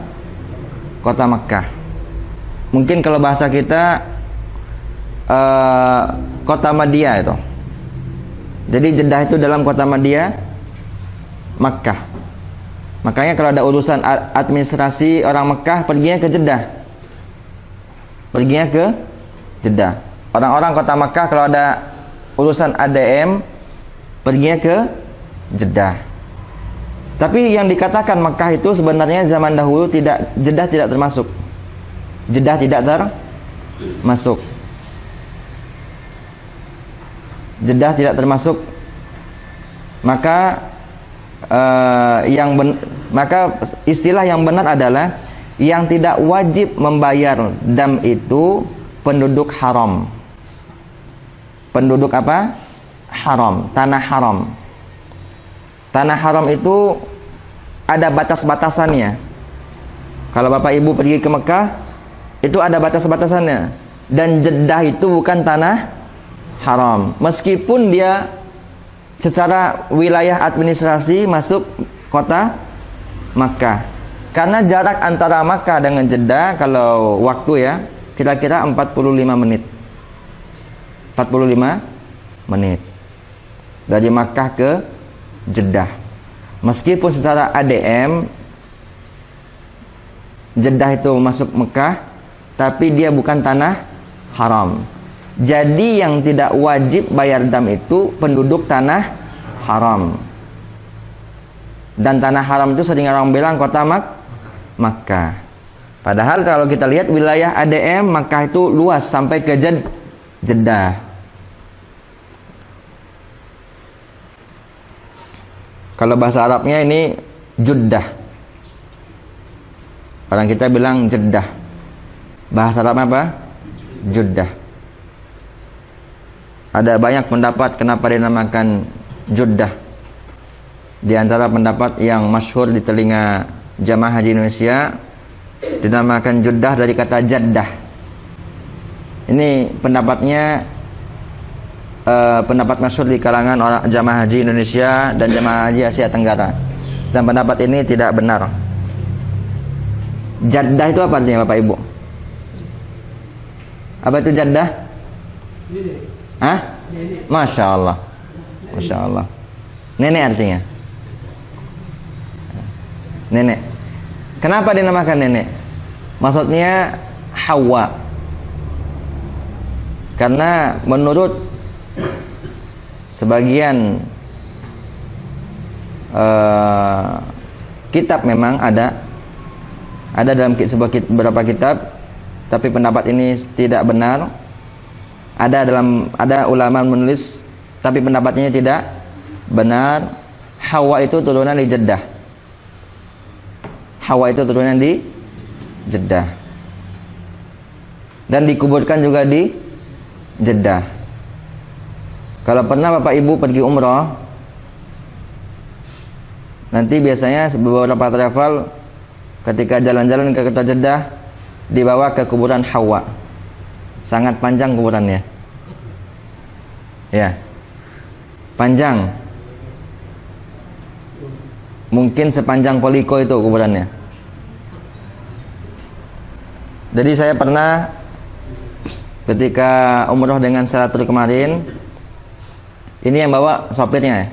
C: Kota Makkah. Mungkin kalau bahasa kita kota Madiyah itu. Jadi Jeddah itu dalam kota Madiyah, Makkah. Makanya kalau ada urusan administrasi orang Makkah, perginya ke Jeddah. Perginya ke Jeddah. Orang-orang kota Makkah kalau ada urusan ADM, perginya ke Jeddah. Tapi yang dikatakan Makkah itu sebenarnya zaman dahulu Jeddah tidak termasuk. Jeddah tidak termasuk. Jeddah tidak termasuk. Maka maka istilah yang benar adalah yang tidak wajib membayar dam itu penduduk haram. Penduduk apa? Haram, tanah haram. Tanah haram itu ada batas-batasannya. Kalau Bapak Ibu pergi ke Mekah, itu ada batas-batasannya. Dan Jeddah itu bukan tanah haram, meskipun dia secara wilayah administrasi masuk kota Makkah. Karena jarak antara Makkah dengan Jeddah kalau waktu ya, kira-kira 45 menit. 45 menit. Dari Makkah ke Jeddah. Meskipun secara ADM Jeddah itu masuk Mekah, tapi dia bukan tanah haram. Jadi yang tidak wajib bayar dam itu penduduk tanah haram. Dan tanah haram itu sering orang bilang kota Makkah. Padahal kalau kita lihat wilayah ADM Makkah itu luas sampai ke Jeddah. Kalau bahasa Arabnya ini Juddah. Orang kita bilang Jeddah. Bahasa Arabnya apa? Juddah. Ada banyak pendapat kenapa dinamakan Juddah. Di antara pendapat yang masyhur di telinga jamaah haji Indonesia, dinamakan Juddah dari kata Jaddah. Ini pendapatnya pendapat masyhur di kalangan orang jamaah haji Indonesia dan jamaah haji Asia Tenggara. Dan pendapat ini tidak benar. Jaddah itu apa artinya Bapak Ibu? Apa itu Jaddah? Hah? Masya Allah. Masya Allah. Nenek artinya. Nenek. Kenapa dinamakan nenek? Maksudnya Hawa. Karena menurut sebagian kitab memang ada dalam beberapa kitab, tapi pendapat ini tidak benar. Ada ulama menulis tapi pendapatnya tidak benar. Hawa itu turunan di Jeddah. Hawa itu turunan di Jeddah. Dan dikuburkan juga di Jeddah. Kalau pernah Bapak Ibu pergi umroh, nanti biasanya beberapa travel ketika jalan-jalan ke kota Jeddah dibawa ke kuburan Hawa. Sangat panjang kuburannya. Ya. Panjang. Mungkin sepanjang Poliko itu kuburannya. Jadi saya pernah ketika umroh dengan Salatul kemarin, Ini yang bawa sopirnya ya.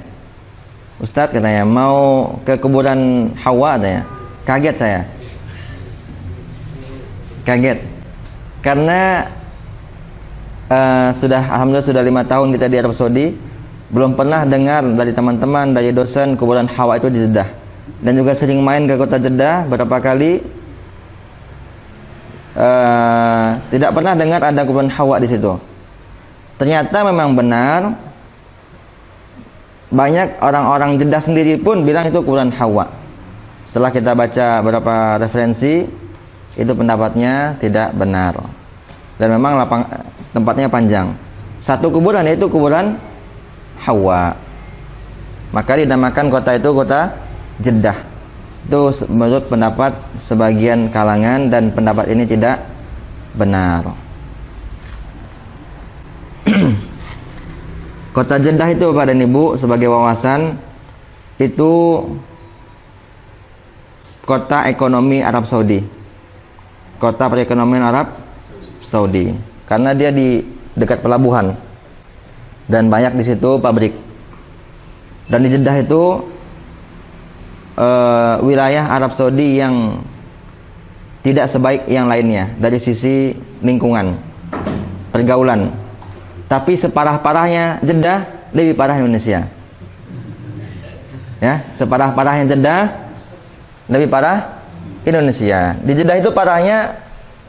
C: Ustadz katanya mau ke kuburan Hawa katanya. Kaget saya. Kaget. Karena alhamdulillah sudah 5 tahun kita di Arab Saudi, belum pernah dengar dari teman-teman, dari dosen kuburan Hawa itu di Jeddah. Dan juga sering main ke kota Jeddah beberapa kali, tidak pernah dengar ada kuburan Hawa di situ. Ternyata memang benar, banyak orang-orang Jeddah sendiri pun bilang itu kuburan Hawa. Setelah kita baca beberapa referensi, itu pendapatnya tidak benar. Dan memang tempatnya panjang. Satu kuburan yaitu kuburan Hawa. Maka dinamakan kota itu kota Jeddah. Itu menurut pendapat sebagian kalangan, dan pendapat ini tidak benar. Kota Jeddah itu Bapak dan Ibu, sebagai wawasan, itu kota ekonomi Arab Saudi. Kota perekonomian Arab Saudi. Karena dia di dekat pelabuhan dan banyak di situ pabrik. Dan di Jeddah itu wilayah Arab Saudi yang tidak sebaik yang lainnya dari sisi lingkungan, pergaulan. Tapi separah-parahnya Jeddah lebih parah Indonesia. Ya, separah-parahnya Jeddah lebih parah Indonesia. Di Jeddah itu parahnya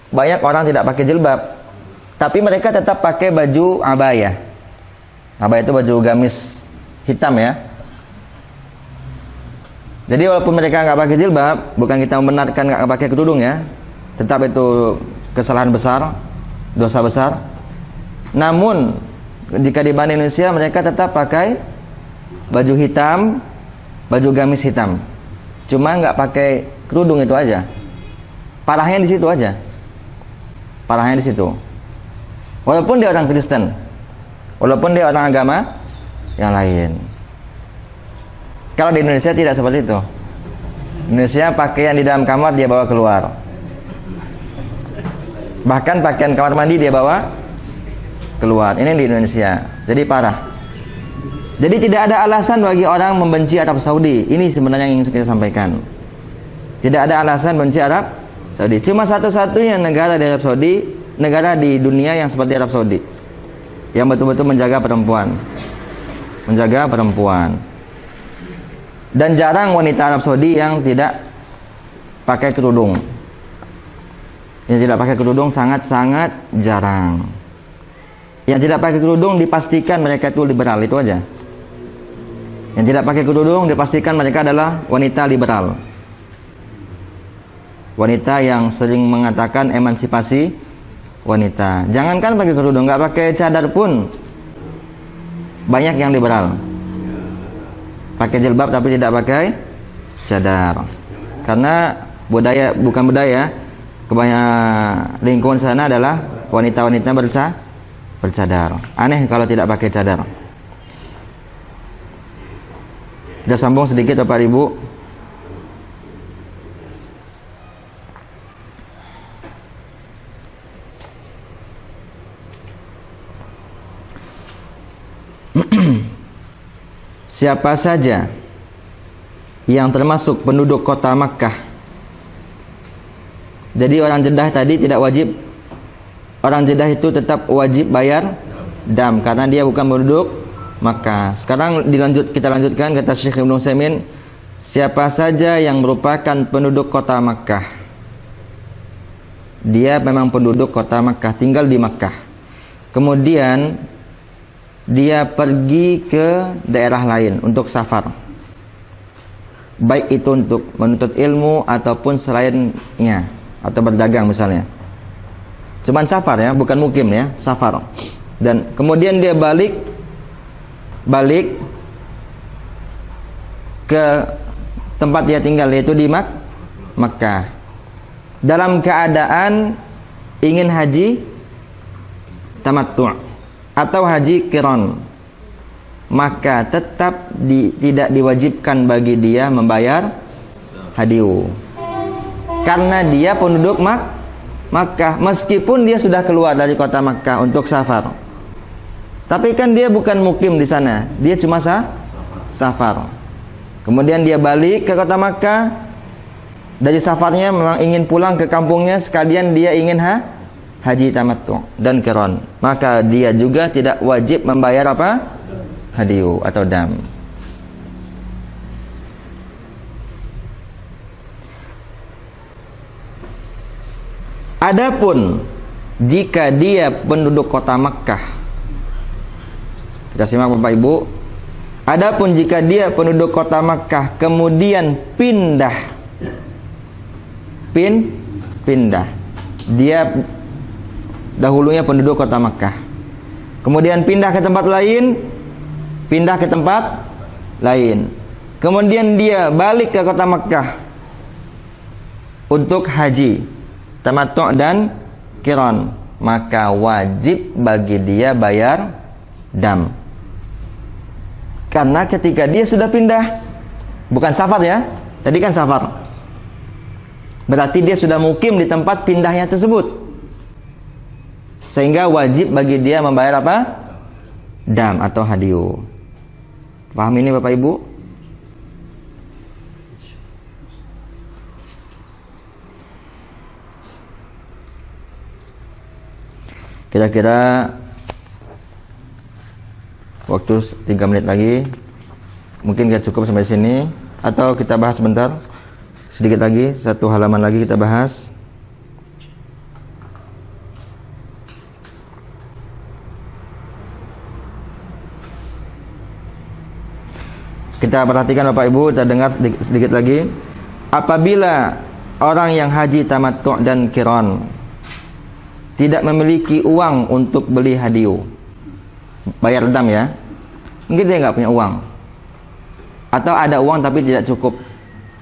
C: banyak orang tidak pakai jilbab, tapi mereka tetap pakai baju abaya. Abaya itu baju gamis hitam ya. Jadi walaupun mereka nggak pakai jilbab, bukan kita membenarkan nggak pakai kerudung ya, tetap itu kesalahan besar, dosa besar. Namun jika dibanding Indonesia, mereka tetap pakai baju hitam, baju gamis hitam. Cuma nggak pakai kerudung, itu aja. Parahnya di situ aja. Parahnya di situ. Walaupun dia orang Kristen, walaupun dia orang agama yang lain. Kalau di Indonesia tidak seperti itu. Indonesia pakaian di dalam kamar dia bawa keluar. Bahkan pakaian kamar mandi dia bawa keluar. Ini di Indonesia. Jadi parah. Jadi tidak ada alasan bagi orang membenci Arab Saudi. Ini sebenarnya yang ingin saya sampaikan. Tidak ada alasan benci Arab Saudi. Cuma satu-satunya negara di Arab Saudi, negara di dunia yang seperti Arab Saudi, yang betul-betul menjaga perempuan. Menjaga perempuan. Dan jarang wanita Arab Saudi yang tidak pakai kerudung. Yang tidak pakai kerudung sangat-sangat jarang. Yang tidak pakai kerudung dipastikan mereka itu liberal, itu aja. Yang tidak pakai kerudung dipastikan mereka adalah wanita liberal. Wanita yang sering mengatakan emansipasi wanita. Jangankan pakai kerudung, nggak pakai cadar pun banyak yang liberal. Pakai jilbab tapi tidak pakai cadar. Karena bukan budaya, kebanyakan lingkungan sana adalah wanita-wanita bercadar. Aneh kalau tidak pakai cadar. Kita sambung sedikit Bapak Ibu. Siapa saja yang termasuk penduduk kota Makkah. Jadi orang Jeddah tadi tidak wajib. Orang Jeddah itu tetap wajib bayar dam karena dia bukan penduduk Makkah. Sekarang kita lanjutkan kata Syekh Ibnu Utsaimin, siapa saja yang merupakan penduduk kota Makkah. Dia memang penduduk kota Makkah, tinggal di Makkah. Kemudian dia pergi ke daerah lain untuk safar. Baik itu untuk menuntut ilmu ataupun selainnya, atau berdagang misalnya. Cuman safar ya, bukan mukim ya, safar. Dan kemudian dia balik ke tempat dia tinggal, yaitu di Makkah. Dalam keadaan ingin haji tamattu' atau haji qiran, maka tetap tidak diwajibkan bagi dia membayar hadiyu. Karena dia penduduk Makkah, meskipun dia sudah keluar dari kota Makkah untuk safar. Tapi kan dia bukan mukim di sana, dia cuma safar. Kemudian dia balik ke kota Makkah. Dari safarnya memang ingin pulang ke kampungnya, sekalian dia ingin haji tamattu dan qiran. Maka dia juga tidak wajib membayar apa? Hadiyu atau dam. Adapun jika dia penduduk kota Makkah, kita simak Bapak Ibu. Adapun jika dia penduduk kota Makkah kemudian pindah, dia dahulunya penduduk kota Makkah, kemudian pindah ke tempat lain, kemudian dia balik ke kota Makkah untuk haji tamattu dan qiran, maka wajib bagi dia bayar dam. Karena ketika dia sudah pindah, bukan safar ya, tadi kan safar, berarti dia sudah mukim di tempat pindahnya tersebut, sehingga wajib bagi dia membayar apa? Dam atau hadiyu. Paham ini Bapak Ibu? Kira-kira waktu 3 menit lagi, mungkin gak cukup sampai sini, atau kita bahas sebentar, sedikit lagi, 1 halaman lagi kita bahas. Kita perhatikan Bapak Ibu, kita dengar sedikit lagi. Apabila orang yang haji tamattu dan qiran tidak memiliki uang untuk beli hadiyu, bayar dam ya, mungkin dia nggak punya uang, atau ada uang tapi tidak cukup.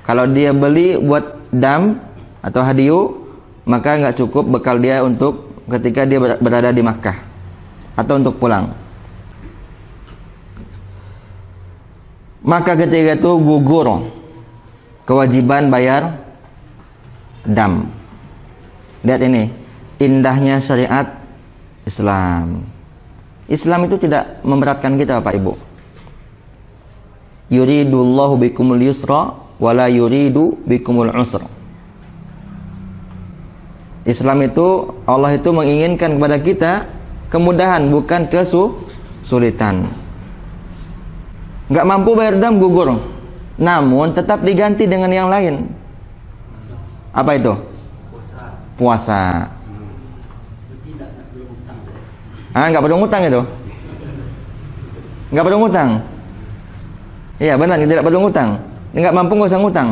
C: Kalau dia beli buat dam atau hadiyu, maka nggak cukup bekal dia untuk ketika dia berada di Makkah atau untuk pulang. Maka ketika itu gugur kewajiban bayar dam. Lihat ini, indahnya syariat Islam. Islam itu tidak memberatkan kita Bapak Ibu. Yuridullahu bikumul yusra wala yuridu bikumul usra. Islam itu, Allah itu menginginkan kepada kita kemudahan, bukan kesulitan. Nggak mampu bayar dam, gugur, namun tetap diganti dengan yang lain. Apa itu? Puasa. Nggak perlu ngutang itu. Nggak perlu ngutang. Iya benar, tidak perlu ngutang. Nggak mampu nggak usah ngutang.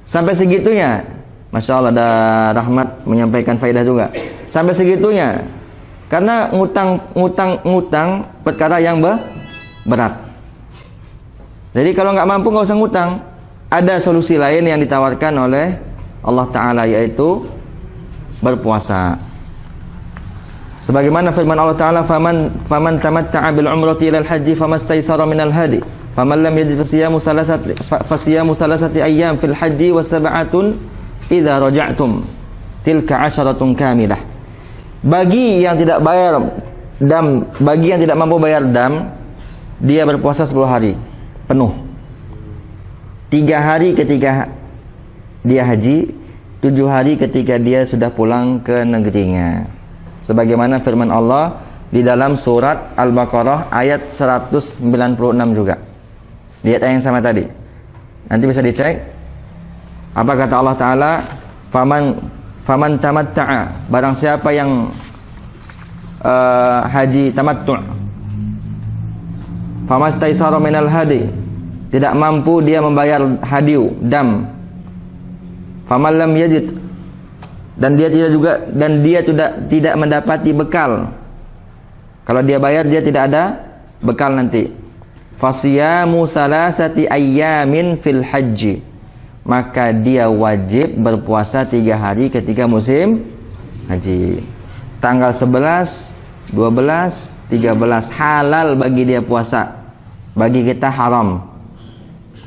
C: Sampai segitunya, Masya Allah, ada Rahmat menyampaikan faedah juga. Sampai segitunya, karena ngutang perkara yang berat. Jadi kalau nggak mampu nggak usah ngutang. Ada solusi lain yang ditawarkan oleh Allah Ta'ala, yaitu berpuasa. Sebagaimana firman Allah Ta'ala, faman tamatta'a bil umrati ila al-haji famastaysara minal hadi faman lam yajid fasiyamu thalathati ayyam fil haji wa sab'atun idza raja'tum tilka 'asharatun kamilah. Bagi yang tidak bayar dam, bagi yang tidak mampu bayar dam, dia berpuasa 10 hari penuh. 3 hari ketika dia haji, 7 hari ketika dia sudah pulang ke negerinya. Sebagaimana firman Allah di dalam surat Al-Baqarah ayat 196 juga. Lihat ayat yang sama tadi. Nanti bisa dicek. Apa kata Allah Ta'ala? Faman tamatta'a, barang siapa yang haji tamattu', famastaysara minal hadi, tidak mampu dia membayar hadiyu dam, faman lam yajid, dan dia tidak mendapati bekal. Kalau dia bayar, dia tidak ada bekal nanti. Fasiyamu salasati ayyamin fil haji, maka dia wajib berpuasa 3 hari ketika musim haji. Tanggal 11, 12, 13 halal bagi dia puasa. Bagi kita haram,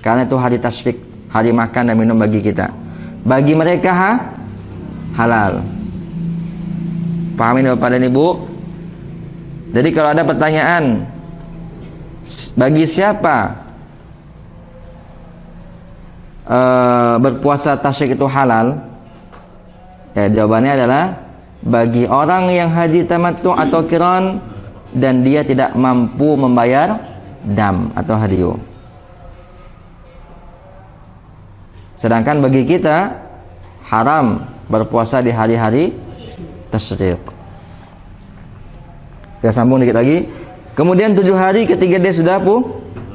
C: karena itu hari tasyrik, hari makan dan minum bagi kita. Bagi mereka halal. Pahamin Bapak dan Ibu? Jadi kalau ada pertanyaan, bagi siapa berpuasa tasyrik itu halal? Ya, jawabannya adalah bagi orang yang haji tamattu atau qiran dan dia tidak mampu membayar dam atau hadiyu. Sedangkan bagi kita haram berpuasa di hari-hari tasyrik. Kita sambung dikit lagi. Kemudian 7 hari ketika dia sudah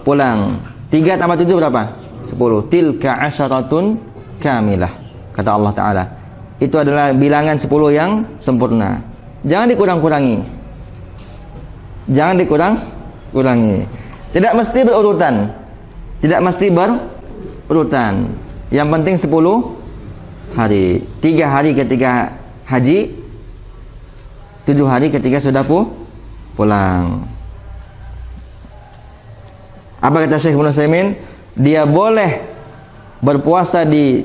C: pulang. 3 tambah 7 berapa? 10. Tilka asyaratun kamilah. Kata Allah Ta'ala. Itu adalah bilangan 10 yang sempurna. Jangan dikurang-kurangi. Jangan dikurang-kurangi. Tidak mesti berurutan. Tidak mesti berurutan. Yang penting 10 hari. 3 hari ketika haji, 7 hari ketika sudah pulang. Apa kata Syekh Ibnu Utsaimin? Dia boleh berpuasa di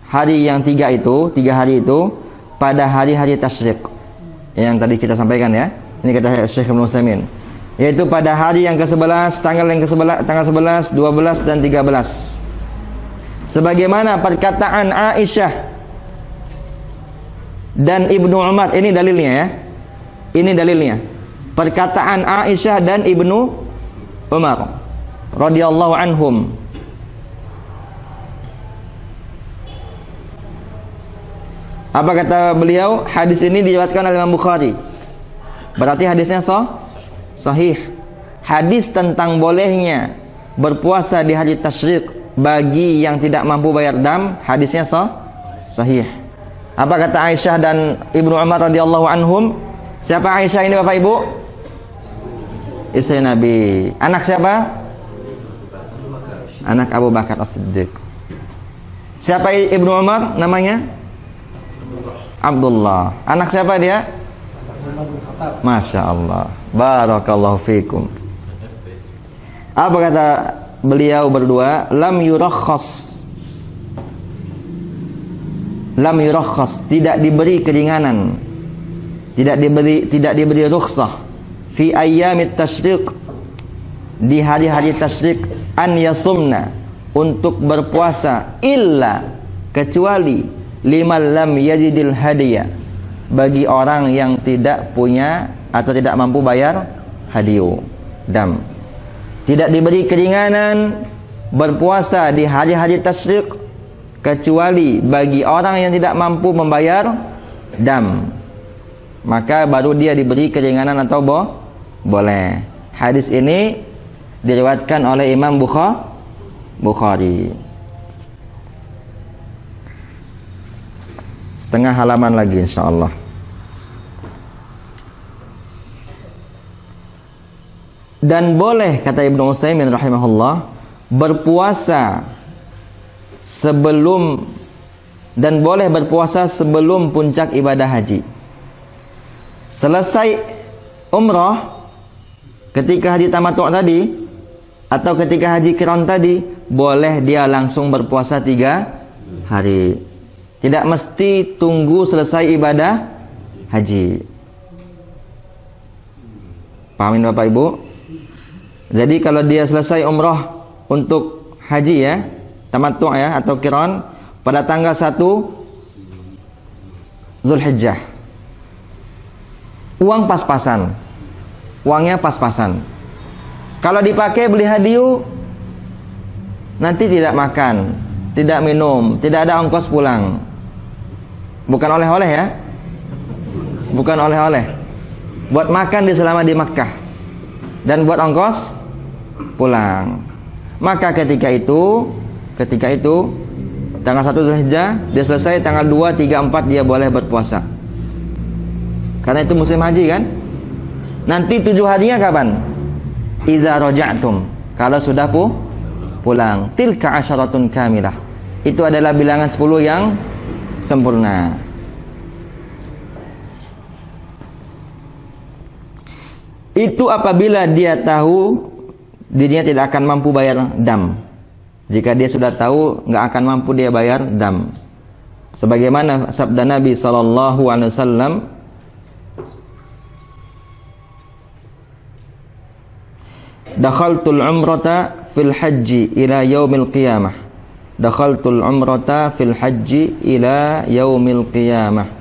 C: hari yang 3 itu, 3 hari itu pada hari-hari tasyrik. Yang tadi kita sampaikan ya. Ini kata Syekh Ibnu Utsaimin. Yaitu pada hari yang ke-11, tanggal yang ke-11, tanggal 11, 12 dan 13. Sebagaimana perkataan Aisyah dan Ibnu Umar, ini dalilnya ya. Ini dalilnya. Perkataan Aisyah dan Ibnu Umar radhiyallahu anhum. Apa kata beliau? Hadis ini diriwayatkan oleh Imam Bukhari. Berarti hadisnya sahih. Hadis tentang bolehnya berpuasa di hari tasyrik bagi yang tidak mampu bayar dam, hadisnya sahih. Apa kata Aisyah dan Ibnu Umar radhiyallahu anhum? Siapa Aisyah ini Bapak Ibu? Istri Nabi. Anak siapa? Anak Abu Bakar As-Siddiq. Siapa Ibnu Umar namanya? Abdullah. Anak siapa dia? Masya Allah. Barakallahu fikum. Apa kata beliau berdua? Lam yurakhas. Lam yurakhas, tidak diberi keringanan. Tidak diberi rukhsah fi ayyamit tasyrik, di hari-hari tasyrik, an yasumna, untuk berpuasa, illa, kecuali liman lam yajidil hadiyah, bagi orang yang tidak punya atau tidak mampu bayar hadiyu dam. Tidak diberi keringanan berpuasa di hari-hari tasyrik kecuali bagi orang yang tidak mampu membayar dam, maka baru dia diberi keringanan atau boleh. Hadis ini diriwayatkan oleh Imam Bukhari. Setengah halaman lagi insyaallah. Dan boleh, kata Ibnu Utsaimin rahimahullah, berpuasa sebelum, dan boleh berpuasa sebelum puncak ibadah haji. Selesai umrah, ketika haji tamattu tadi atau ketika haji qiran tadi, boleh dia langsung berpuasa 3 hari. Tidak mesti tunggu selesai ibadah haji. Pahamin Bapak Ibu? Jadi kalau dia selesai umrah untuk haji ya, tamattu ya atau qiran pada tanggal 1 Zulhijjah, uang pas-pasan, uangnya pas-pasan. Kalau dipakai beli hadiyu, nanti tidak makan, tidak minum, tidak ada ongkos pulang. Bukan oleh-oleh ya, bukan oleh-oleh. Buat makan selama di Makkah dan buat ongkos pulang. Maka ketika itu tanggal 1 Zulhijjah dia selesai, tanggal 2, 3, 4 dia boleh berpuasa. Karena itu musim haji kan. Nanti 7 harinya kapan? Iza raja'tum, kalau sudah pulang. Tilka asyaratun kamilah, itu adalah bilangan 10 yang sempurna. Itu apabila dia tahu dirinya tidak akan mampu bayar dam. Jika dia sudah tahu nggak akan mampu dia bayar dam, sebagaimana sabda Nabi SAW, dakhaltul umrata fil haji ila yaumil qiyamah. Dakhaltul umrata fil haji ila yaumil qiyamah.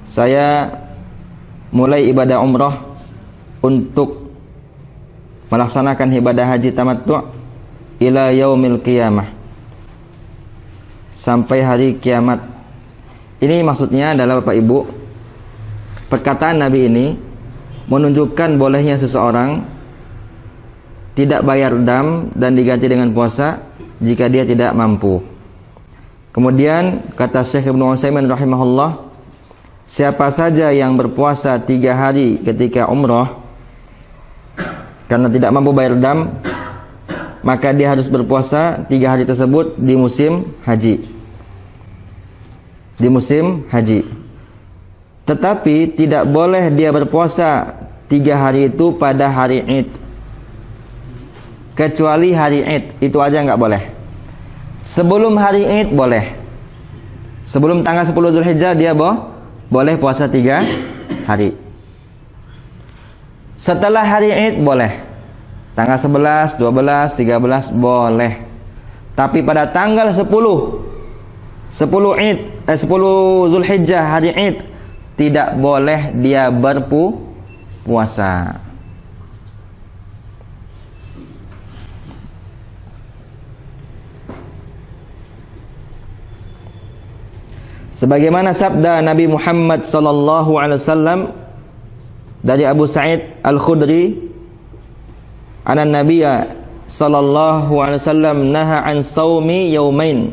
C: Saya mulai ibadah umrah untuk melaksanakan ibadah haji tamattu' ila yaumil qiyamah, sampai hari kiamat. Ini maksudnya adalah Bapak Ibu, perkataan Nabi ini menunjukkan bolehnya seseorang tidak bayar dam dan diganti dengan puasa jika dia tidak mampu. Kemudian kata Syekh Ibnu Utsaimin rahimahullah, siapa saja yang berpuasa 3 hari ketika umrah karena tidak mampu bayar dam, maka dia harus berpuasa 3 hari tersebut di musim haji. Di musim haji. Tetapi tidak boleh dia berpuasa 3 hari itu pada hari Id. Kecuali hari Id, itu aja nggak boleh. Sebelum hari Id boleh. Sebelum tanggal 10 Dzulhijjah dia boleh puasa 3 hari. Setelah hari Id boleh. Tanggal 11, 12, 13 boleh. Tapi pada tanggal 10 Dzulhijjah hari Id tidak boleh dia berpuasa. Sebagaimana sabda Nabi Muhammad sallallahu alaihi wasallam dari Abu Sa'id Al-Khudri, anan Nabiyya sallallahu alaihi wasallam naha an saumi yaumain.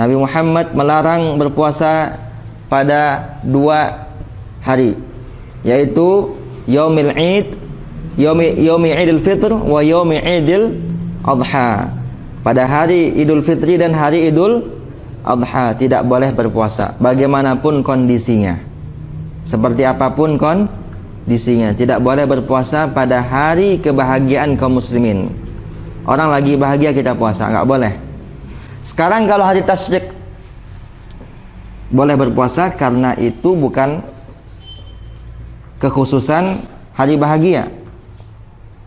C: Nabi Muhammad melarang berpuasa pada 2 hari, yaitu yaumil Id, yaumi Idul Fitr wa yaumi Idul Adha. Pada hari Idul Fitri dan hari Idul Adha tidak boleh berpuasa bagaimanapun kondisinya. Seperti apapun kondisinya, tidak boleh berpuasa pada hari kebahagiaan kaum muslimin. Orang lagi bahagia kita puasa, enggak boleh. Sekarang kalau hari tasyrik boleh berpuasa karena itu bukan kekhususan hari bahagia.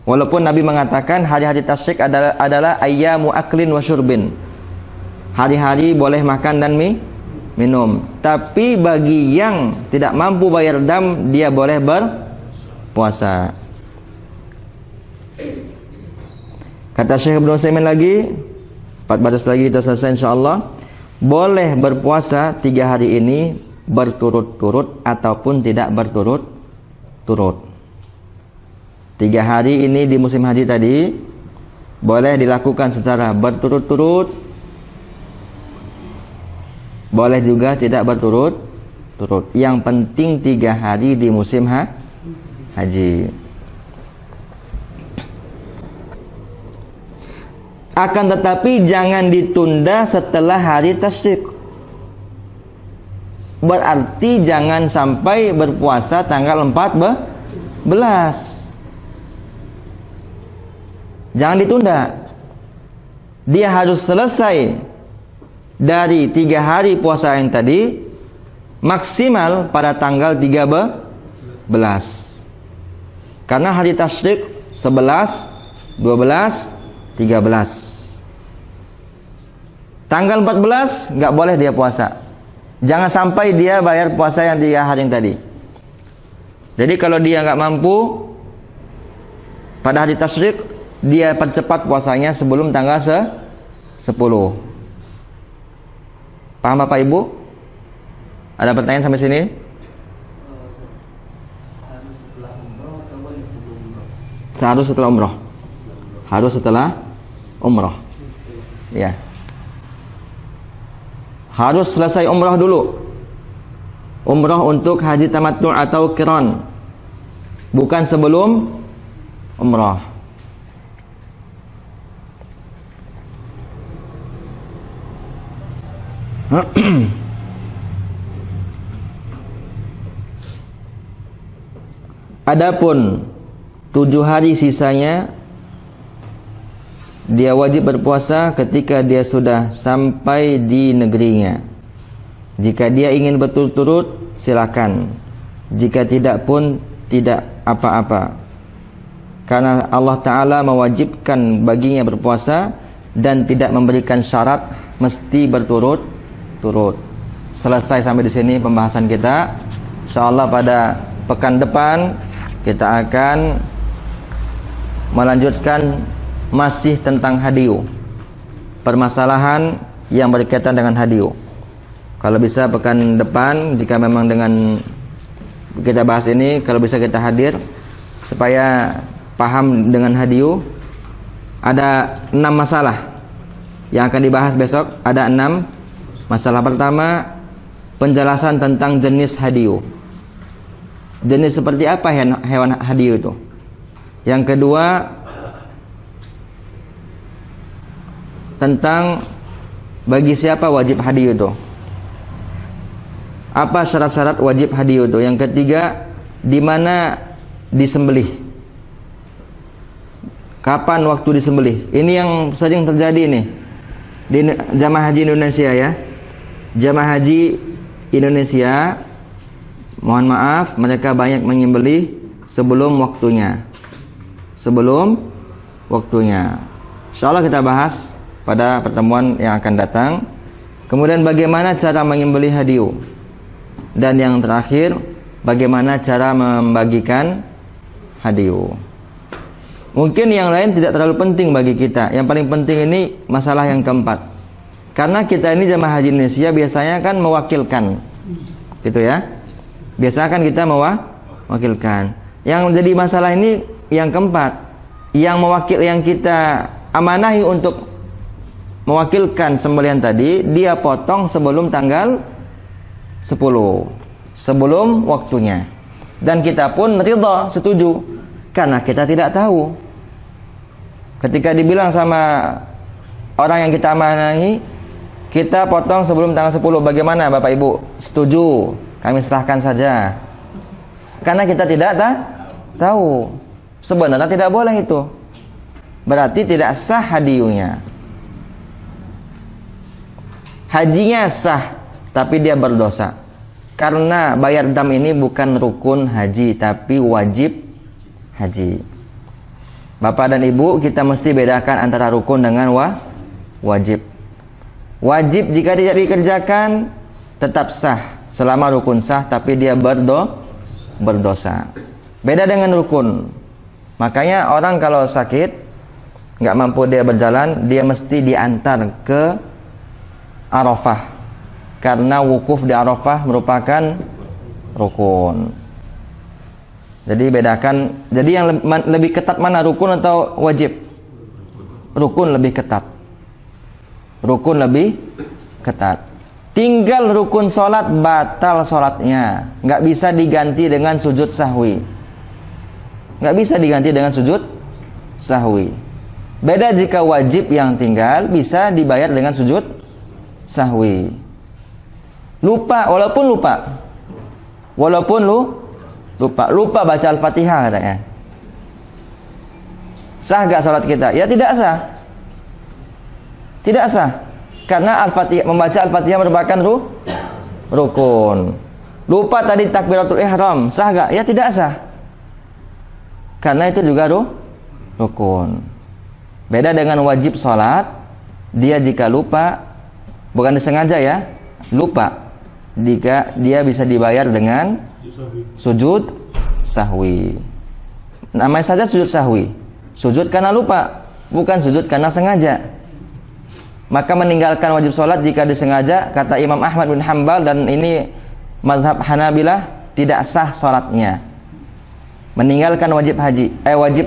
C: Walaupun Nabi mengatakan hari-hari tasyrik adalah ayyamu aklin wa syurbin. Hari-hari boleh makan dan minum. Tapi bagi yang tidak mampu bayar dam, dia boleh berpuasa. Kata Syekh Ibnu Utsaimin lagi, 4 baris lagi kita selesai insyaallah. Boleh berpuasa 3 hari ini berturut-turut ataupun tidak berturut-turut. 3 hari ini di musim haji tadi boleh dilakukan secara berturut-turut, boleh juga tidak berturut-turut. Yang penting 3 hari di musim haji. Akan tetapi jangan ditunda setelah hari tasyrik. Berarti jangan sampai berpuasa tanggal 14. Jangan ditunda. Dia harus selesai dari 3 hari puasa yang tadi maksimal pada tanggal 13. Karena hari tasyrik 11, 12, 13. Tanggal 14 nggak boleh dia puasa. Jangan sampai dia bayar puasa yang 3 hari yang tadi. Jadi kalau dia nggak mampu pada hari tasyrik, dia percepat puasanya sebelum tanggal 10. Paham Bapak Ibu? Ada pertanyaan sampai sini?
D: Harus setelah umroh atau boleh sebelum umroh?
C: Seharus setelah umroh. Harus setelah umroh. Ya. Harus selesai umroh dulu. Umroh untuk haji tamattu atau qiran. Bukan sebelum umroh. Adapun 7 hari sisanya dia wajib berpuasa ketika dia sudah sampai di negerinya. Jika dia ingin berturut-turut silakan. Jika tidak pun tidak apa-apa. karena Allah Ta'ala mewajibkan baginya berpuasa dan tidak memberikan syarat mesti berturut-turut. Selesai sampai di sini pembahasan kita. Insyaallah pada pekan depan kita akan melanjutkan masih tentang hadiyu, permasalahan yang berkaitan dengan hadiyu. Kalau bisa pekan depan, jika memang dengan kita bahas ini, kalau bisa kita hadir supaya paham dengan hadiyu. Ada 6 masalah yang akan dibahas besok. Ada 6 masalah. Pertama, penjelasan tentang jenis hadiyu. Jenis seperti apa hewan hadiyu itu. Yang kedua, tentang bagi siapa wajib hadiyu itu. Apa syarat-syarat wajib hadiyu itu. Yang ketiga, di mana disembelih. Kapan waktu disembelih. Ini yang sering terjadi nih di jamaah haji Indonesia ya. Jamaah haji Indonesia, mohon maaf, mereka banyak menyembelih sebelum waktunya. Sebelum waktunya. Insyaallah kita bahas pada pertemuan yang akan datang. Kemudian bagaimana cara menyembelih hadiyu. Dan yang terakhir, bagaimana cara membagikan hadiyu. Mungkin yang lain tidak terlalu penting bagi kita. Yang paling penting ini masalah yang keempat. Karena kita ini jamaah haji Indonesia biasanya kan mewakilkan. Gitu ya. Biasanya kan kita mewakilkan. Yang menjadi masalah ini yang keempat. Yang kita amanahi untuk mewakilkan sembelihan tadi, dia potong sebelum tanggal 10. Sebelum waktunya. Dan kita pun ridha, setuju. Karena kita tidak tahu. Ketika dibilang sama orang yang kita amanahi, kita potong sebelum tanggal 10, bagaimana Bapak Ibu? Setuju, kami serahkan saja. Karena kita tidak tahu. Sebenarnya tidak boleh itu. Berarti tidak sah hadiyunya. Hajinya sah, tapi dia berdosa. Karena bayar dam ini bukan rukun haji, tapi wajib haji. Bapak dan Ibu, kita mesti bedakan antara rukun dengan wajib. Wajib jika tidak dikerjakan tetap sah selama rukun sah, tapi dia berdosa. Beda dengan rukun. Makanya orang kalau sakit nggak mampu dia berjalan, dia mesti diantar ke Arafah. Karena wukuf di Arafah merupakan rukun. Jadi bedakan. Jadi yang lebih ketat mana, rukun atau wajib? Rukun lebih ketat. Rukun lebih ketat. Tinggal rukun sholat, batal sholatnya. Nggak bisa diganti dengan sujud sahwi. Nggak bisa diganti dengan sujud sahwi. Beda jika wajib yang tinggal bisa dibayar dengan sujud sahwi. Lupa, walaupun lupa baca Al-Fatihah katanya. Sah gak sholat kita? Ya tidak sah. Tidak sah. Karena Al-Fatihah, membaca Al-Fatihah merupakan rukun. Lupa tadi takbiratul ihram, sah gak? Ya tidak sah. Karena itu juga rukun. Beda dengan wajib sholat. Dia jika lupa, bukan disengaja ya, lupa, jika dia bisa dibayar dengan sujud sahwi. Namanya saja sujud sahwi. Sujud karena lupa, bukan sujud karena sengaja. Maka meninggalkan wajib sholat jika disengaja, kata Imam Ahmad bin Hanbal, dan ini mazhab Hanabilah, tidak sah sholatnya. Meninggalkan wajib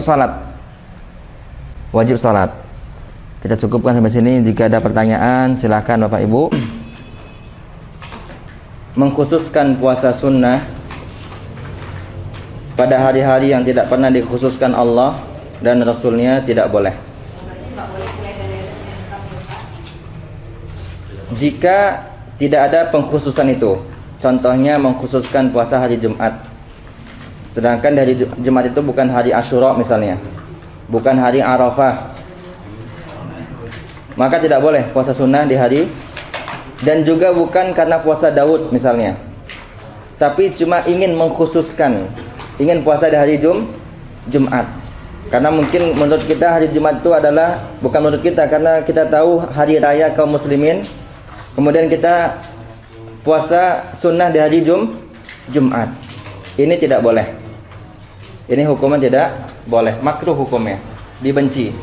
C: sholat. Wajib sholat. Kita cukupkan sampai sini. Jika ada pertanyaan silakan Bapak Ibu. Mengkhususkan puasa sunnah pada hari-hari yang tidak pernah dikhususkan Allah dan Rasulnya tidak boleh. Jika tidak ada pengkhususan itu, contohnya mengkhususkan puasa hari Jumat, sedangkan hari Jumat itu bukan hari Asyura misalnya, bukan hari Arafah, maka tidak boleh puasa sunnah di hari. Dan juga bukan karena puasa Daud misalnya, tapi cuma ingin mengkhususkan, ingin puasa di hari Jumat. Karena mungkin menurut kita hari Jumat itu adalah, bukan menurut kita, karena kita tahu hari raya kaum muslimin. Kemudian kita puasa sunnah di hari Jumat. Ini tidak boleh. Ini hukumnya tidak boleh, makruh hukumnya, dibenci.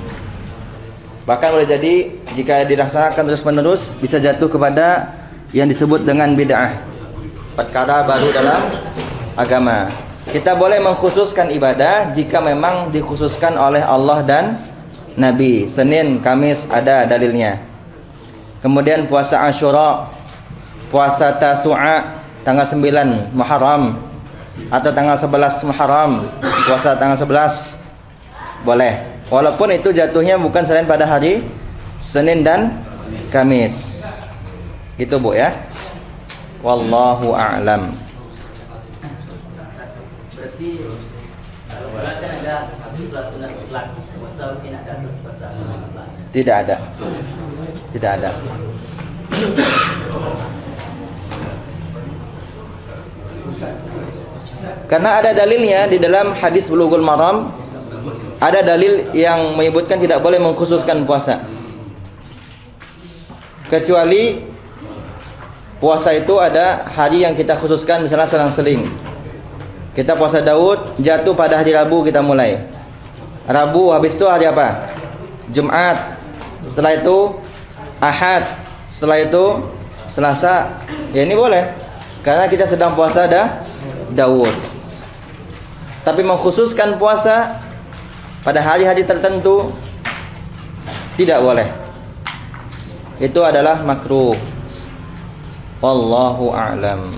C: Bahkan boleh jadi jika dilaksanakan terus-menerus bisa jatuh kepada yang disebut dengan bid'ah, perkara baru dalam agama. Kita boleh mengkhususkan ibadah jika memang dikhususkan oleh Allah dan Nabi. Senin, Kamis ada dalilnya. Kemudian puasa Asyura, puasa Tasu'a tanggal 9 Muharram atau tanggal 11 Muharram, puasa tanggal 11 boleh. Walaupun itu jatuhnya bukan selain pada hari Senin dan Kamis. Gitu Bu ya. Wallahu a'lam.
E: Berarti kan ada sunat mutlak, puasa mungkin ada puasa sunat mutlak.
C: Tidak ada. Tidak ada. Karena ada dalilnya di dalam hadis Bulughul Maram, ada dalil yang menyebutkan tidak boleh mengkhususkan puasa. Kecuali puasa itu ada hari yang kita khususkan, misalnya selang-seling. Kita puasa Daud jatuh pada hari Rabu, kita mulai Rabu, habis itu hari apa? Jumat, setelah itu Ahad, setelah itu Selasa. Ya ini boleh, karena kita sedang puasa Daud. Tapi mengkhususkan puasa pada hari-hari tertentu tidak boleh. Itu adalah makruh. Wallahu a'lam.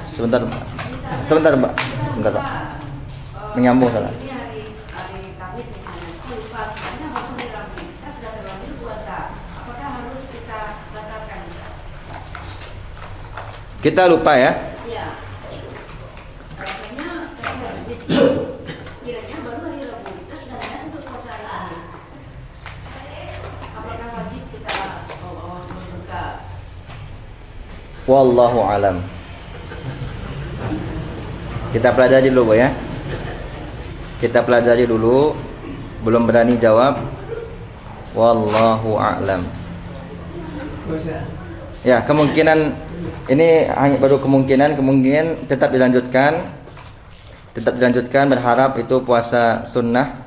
C: Sebentar Pak. Menyambung salah. Kita lupa ya. Wallahu alam. Kita pelajari dulu ya. Kita pelajari dulu, belum berani jawab. Wallahu a'lam. Ya, kemungkinan ini hanya baru kemungkinan tetap dilanjutkan. Tetap dilanjutkan, berharap itu puasa sunnah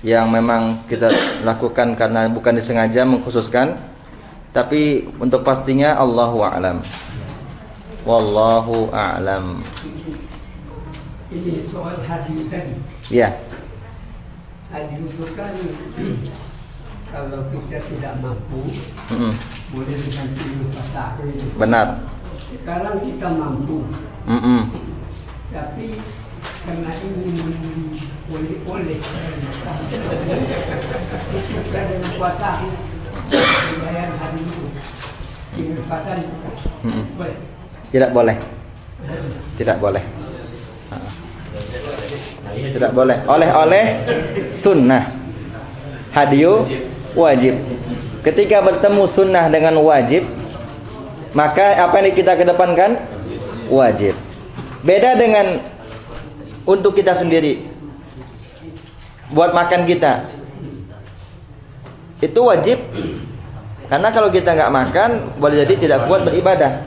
C: yang memang kita lakukan karena bukan disengaja mengkhususkan. Tapi untuk pastinya Allahu a'lam. Wallahu a'lam.
F: Ini soal hadis tadi.
C: Ya.
F: Hadis itu kan kalau kita tidak mampu, boleh diganti puasa itu.
C: Benar.
F: Sekarang kita mampu. Tapi karena ini oleh-oleh kita dengan puasa bayar hari itu dengan pasar itu boleh?
C: Tidak boleh. Tidak boleh. Tidak boleh. Oleh-oleh sunnah. Hadiyu wajib. Ketika bertemu sunnah dengan wajib, maka apa yang kita kedepankan? Wajib. Beda dengan untuk kita sendiri. Buat makan kita, itu wajib. Karena kalau kita nggak makan, boleh jadi tidak kuat beribadah.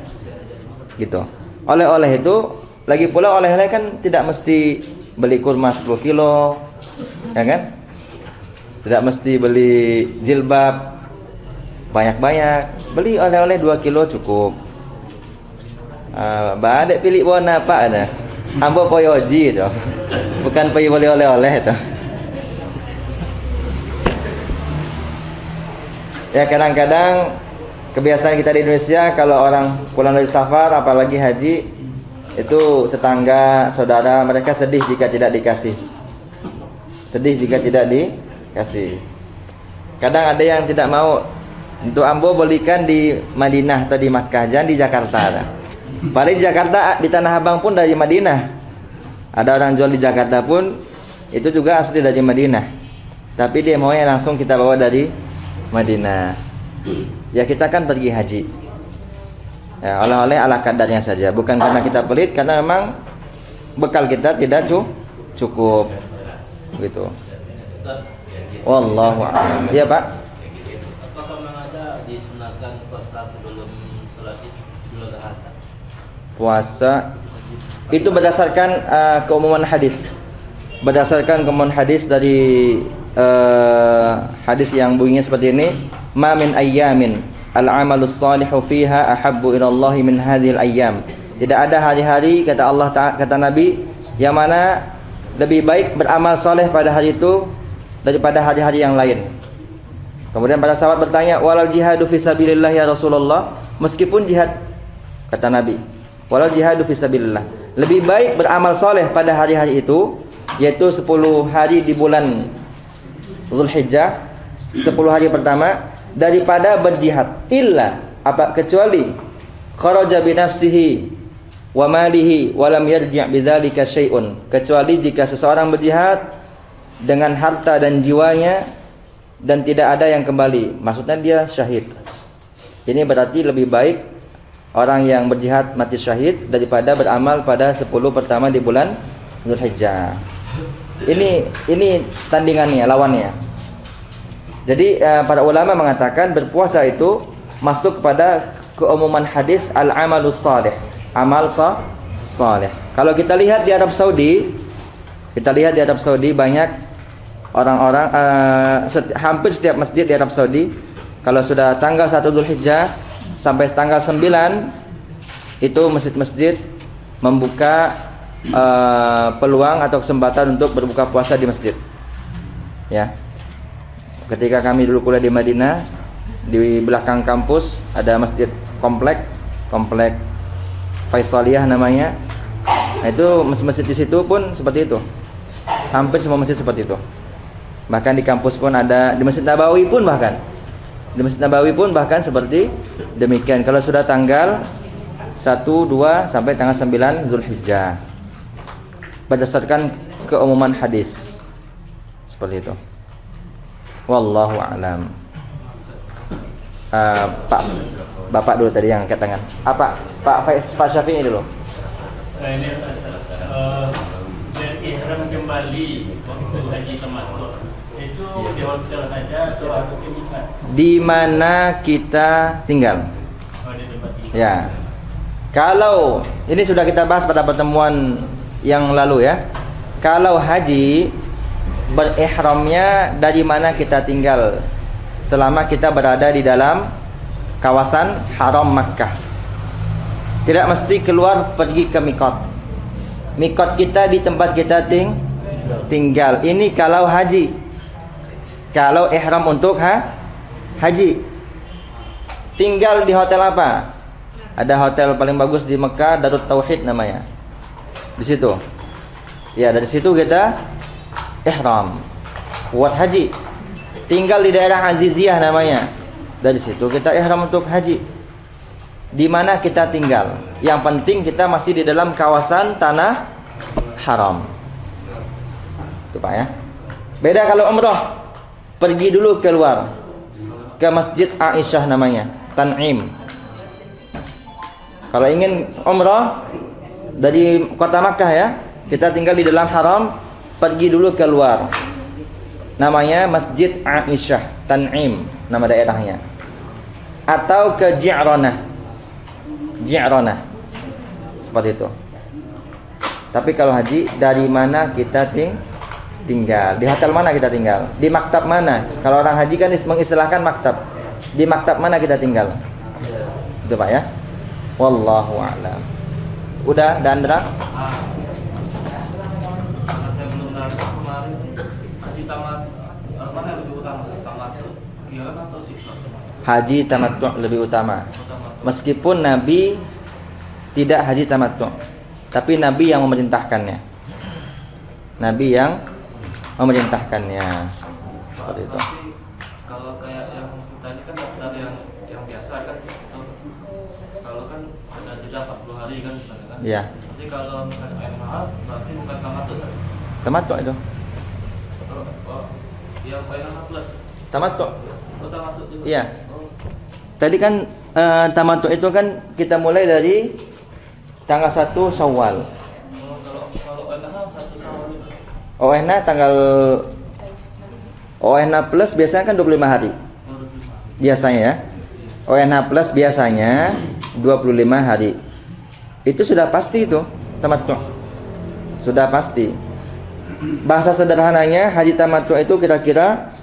C: Gitu. Oleh-oleh itu, lagi pula oleh-oleh kan tidak mesti beli kurma 10 kilo, ya kan? Tidak mesti beli jilbab banyak-banyak. Beli oleh-oleh 2 kilo cukup. Badek pilih warna apa ada? Ambo poyoji itu. Bukan pergi beli oleh-oleh itu. Ya kadang-kadang kebiasaan kita di Indonesia kalau orang pulang dari safar apalagi haji itu tetangga, saudara mereka sedih jika tidak dikasih. Sedih jika tidak dikasih. Kadang ada yang tidak mau. Untuk ambo belikan di Madinah atau di Makkah, jangan di Jakarta. Paling di Jakarta, di Tanah Abang pun dari Madinah. Ada orang jual di Jakarta pun itu juga asli dari Madinah. Tapi dia maunya langsung kita bawa dari Madinah. Ya kita kan pergi haji. Ya, oleh-oleh ala kadarnya saja, bukan karena kita pelit, karena memang bekal kita tidak cukup gitu. Wallahu a'lam. Iya, Pak.
E: Apakah memang ada disunahkan puasa sebelum sholat Idul Adha?
C: Puasa itu berdasarkan keumuman hadis. Berdasarkan keumuman hadis dari hadis yang bunyinya seperti ini, ma min ayyamin al-amalus salihu fiha ahabbu ila Allah min hadhil ayyam. Tidak ada hari-hari kata Allah kata Nabi yang mana lebih baik beramal soleh pada hari itu daripada hari-hari yang lain. Kemudian para sahabat bertanya, walal jihadu fisabilillah ya Rasulullah, meskipun jihad, kata Nabi, walal jihadu fisabilillah, lebih baik beramal soleh pada hari-hari itu, yaitu 10 hari di bulan Zulhijjah, 10 hari pertama, daripada berjihad. Illa, apa kecuali kharaja binafsihi wa malihi wa lam yarji' bidzalika syai'un, kecuali jika seseorang berjihad dengan harta dan jiwanya dan tidak ada yang kembali, maksudnya dia syahid. Ini berarti lebih baik orang yang berjihad mati syahid daripada beramal pada 10 pertama di bulan Zulhijjah. Ini tandingannya, lawannya. Jadi para ulama mengatakan berpuasa itu masuk pada keumuman hadis al-amalus salih, amal saleh. Kalau kita lihat di Arab Saudi, banyak orang-orang hampir setiap masjid di Arab Saudi kalau sudah tanggal 1 Dzulhijjah sampai tanggal 9 itu masjid-masjid membuka peluang atau kesempatan untuk berbuka puasa di masjid. Ya. Ketika kami dulu kuliah di Madinah, di belakang kampus ada masjid komplek Faisaliyah namanya. Nah, itu masjid di situ pun seperti itu. Hampir semua masjid seperti itu. Bahkan di kampus pun ada, di Masjid Nabawi pun bahkan seperti demikian. Kalau sudah tanggal 1, 2 sampai tanggal 9 Zulhijjah, berdasarkan keumuman hadis seperti itu. Wallahu a'lam. Bapak dulu tadi yang angkat tangan. Pak Syafi'i dulu.
G: Nah, ini ihram kembali waktu haji tamattu itu di hotel saja atau harus ke miqat?
C: Di mana kita tinggal?
G: Oh, di tempat tinggal.
C: Ya. Kalau ini sudah kita bahas pada pertemuan yang lalu ya. Kalau haji berihramnya dari mana kita tinggal selama kita berada di dalam kawasan haram Makkah. Tidak mesti keluar pergi ke mikot. Mikot kita di tempat kita tinggal. Ini kalau haji. Kalau ihram untuk haji. Tinggal di hotel apa? Ada hotel paling bagus di Mekah, Darut Tauhid namanya. Di situ. Ya, dari situ kita ihram buat haji. Tinggal di daerah Aziziyah namanya. Dari situ kita ihram untuk haji. Di mana kita tinggal, yang penting kita masih di dalam kawasan tanah haram. Itu Pak ya. Beda kalau umrah, pergi dulu keluar ke Masjid Aisyah namanya, Tan'im. Kalau ingin umrah dari kota Makkah ya, kita tinggal di dalam haram, pergi dulu keluar. Namanya Masjid Aisyah, Tan'im nama daerahnya. Atau ke Ji'ranah. Seperti itu. Tapi kalau haji, dari mana kita tinggal? Di hotel mana kita tinggal? Di maktab mana? Kalau orang haji kan mengistilahkan maktab. Di maktab mana kita tinggal? Itu Pak ya. Wallahu a'lam. Udah, Dandra?
D: Saya belum tahu kemarin haji tamat mana yang lebih utama, tamattu atau sifat?
C: Haji tamattu lebih utama. Meskipun Nabi tidak haji tamattu, tapi Nabi yang memerintahkannya. Nabi yang memerintahkannya. Seperti itu.
D: Kalau kayak yang tadi kan daftar yang biasa kan itu, kalau kan ada jeda 40 hari kan misalnya kan.
C: Iya.
D: Jadi kalau misalnya air mahal berarti bukan tamattu kan?
C: Tamattu itu.
D: Yang mahal plus.
C: Tamattu.
D: Oh, tamattu juga.
C: Iya.
D: Oh.
C: Tadi kan tamattu itu kan kita mulai dari tanggal 1 Syawal.
D: Kalau air mahal 1 Syawal juga.
C: ONH tanggal ONH plus biasanya kan 25 hari. Biasanya ya. ONH plus biasanya 25 hari. Itu sudah pasti itu tamattu'. Sudah pasti. Bahasa sederhananya haji tamattu' itu kira-kira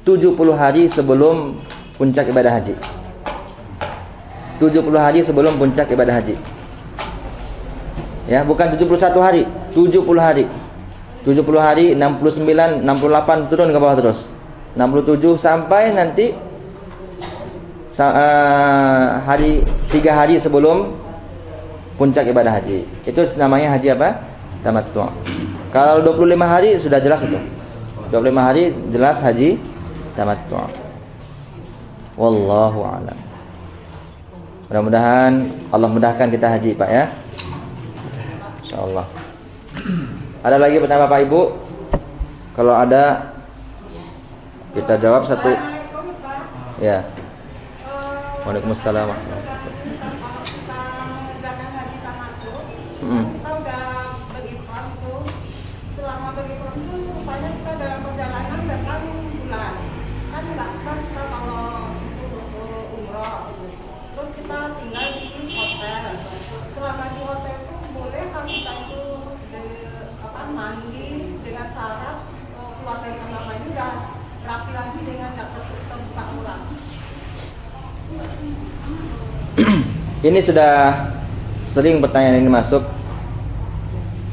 C: 70 hari sebelum puncak ibadah haji. 70 hari sebelum puncak ibadah haji. Ya, bukan 71 hari, 70 hari. 70 hari, 69, 68 turun ke bawah terus. 67 sampai nanti hari 3 hari sebelum puncak ibadah haji. Itu namanya haji apa? Tamattu'. Kalau 25 hari sudah jelas itu. 25 hari jelas haji tamattu'. Wallahu a'lam. Mudah-mudahan Allah mudahkan kita haji, Pak ya. Insyaallah. Ada lagi pertanyaan Bapak Ibu? Kalau ada kita jawab satu. Ya. Waalaikumsalam.
H: Kita udah berikram tuh. Selama berikram tuh rupanya kita dalam perjalanan datang bulan. Kan nggak sah kita kalau umroh. Terus kita tinggal di hotel. Selama di hotel tuh boleh kan kita itu mandi dengan syarat keluar dari kamar mandi udah rapi lagi dengan dapat terbuka ulang.
C: Ini sudah sering pertanyaan ini masuk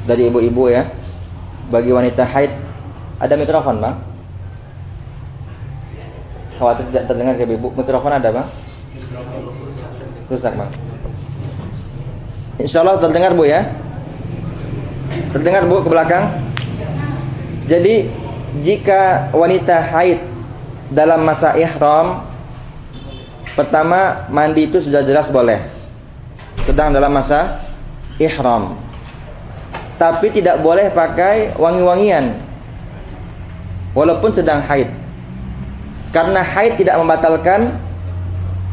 C: dari ibu-ibu ya. Bagi wanita haid, ada mikrofon Bang? Khawatir tidak terdengar ke ibu. Mikrofon ada Bang? Rusak Bang. Insyaallah terdengar Bu ya. Terdengar Bu ke belakang? Jadi jika wanita haid dalam masa ihram, pertama mandi itu sudah jelas boleh. Sedang dalam masa ihram. Tapi tidak boleh pakai wangi-wangian walaupun sedang haid. Karena haid tidak membatalkan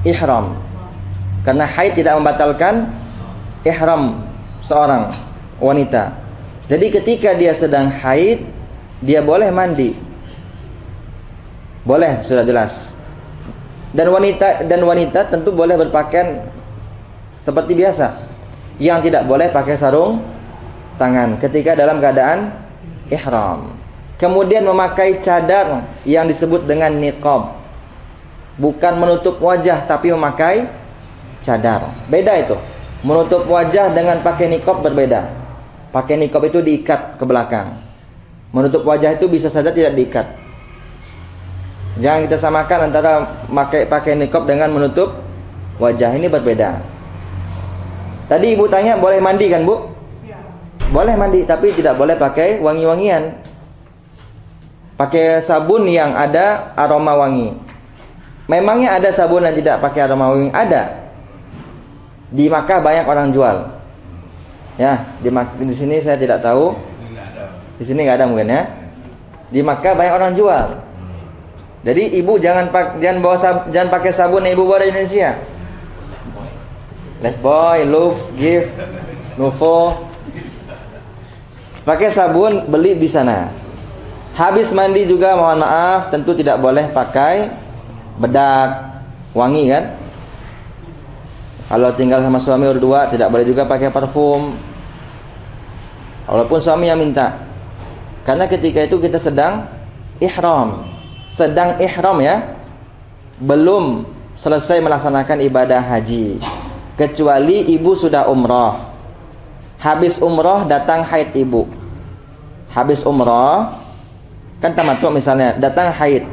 C: ihram. Karena haid tidak membatalkan ihram seorang wanita. Jadi ketika dia sedang haid, dia boleh mandi. Boleh, sudah jelas. Dan wanita tentu boleh berpakaian seperti biasa. Yang tidak boleh pakai sarung tangan ketika dalam keadaan ihram. Kemudian memakai cadar yang disebut dengan niqab. Bukan menutup wajah tapi memakai cadar. Beda itu. Menutup wajah dengan pakai niqab berbeda. Pakai niqab itu diikat ke belakang. Menutup wajah itu bisa saja tidak diikat. Jangan kita samakan antara pakai niqab dengan menutup wajah. Ini berbeda. Tadi ibu tanya boleh mandi kan Bu?
H: Ya.
C: Boleh mandi tapi tidak boleh pakai wangi-wangian. Pakai sabun yang ada aroma wangi. Memangnya ada sabun yang tidak pakai aroma wangi? Ada. Di Makkah banyak orang jual. Ya, di sini saya tidak tahu. Di sini nggak ada mungkin ya. Di Makkah banyak orang jual. Jadi ibu jangan pakai sabun yang ibu bawa dari Indonesia. Lifebuoy, Lux, Gift, Nuvo. Pakai sabun beli di sana. Habis mandi juga mohon maaf tentu tidak boleh pakai bedak wangi kan. Kalau tinggal sama suami berdua tidak boleh juga pakai parfum. Walaupun suami yang minta. Karena ketika itu kita sedang ihram. Sedang ihram ya. Belum selesai melaksanakan ibadah haji. Kecuali ibu sudah umroh. Habis umroh datang haid ibu. Habis umroh kan tamattu misalnya, datang haid.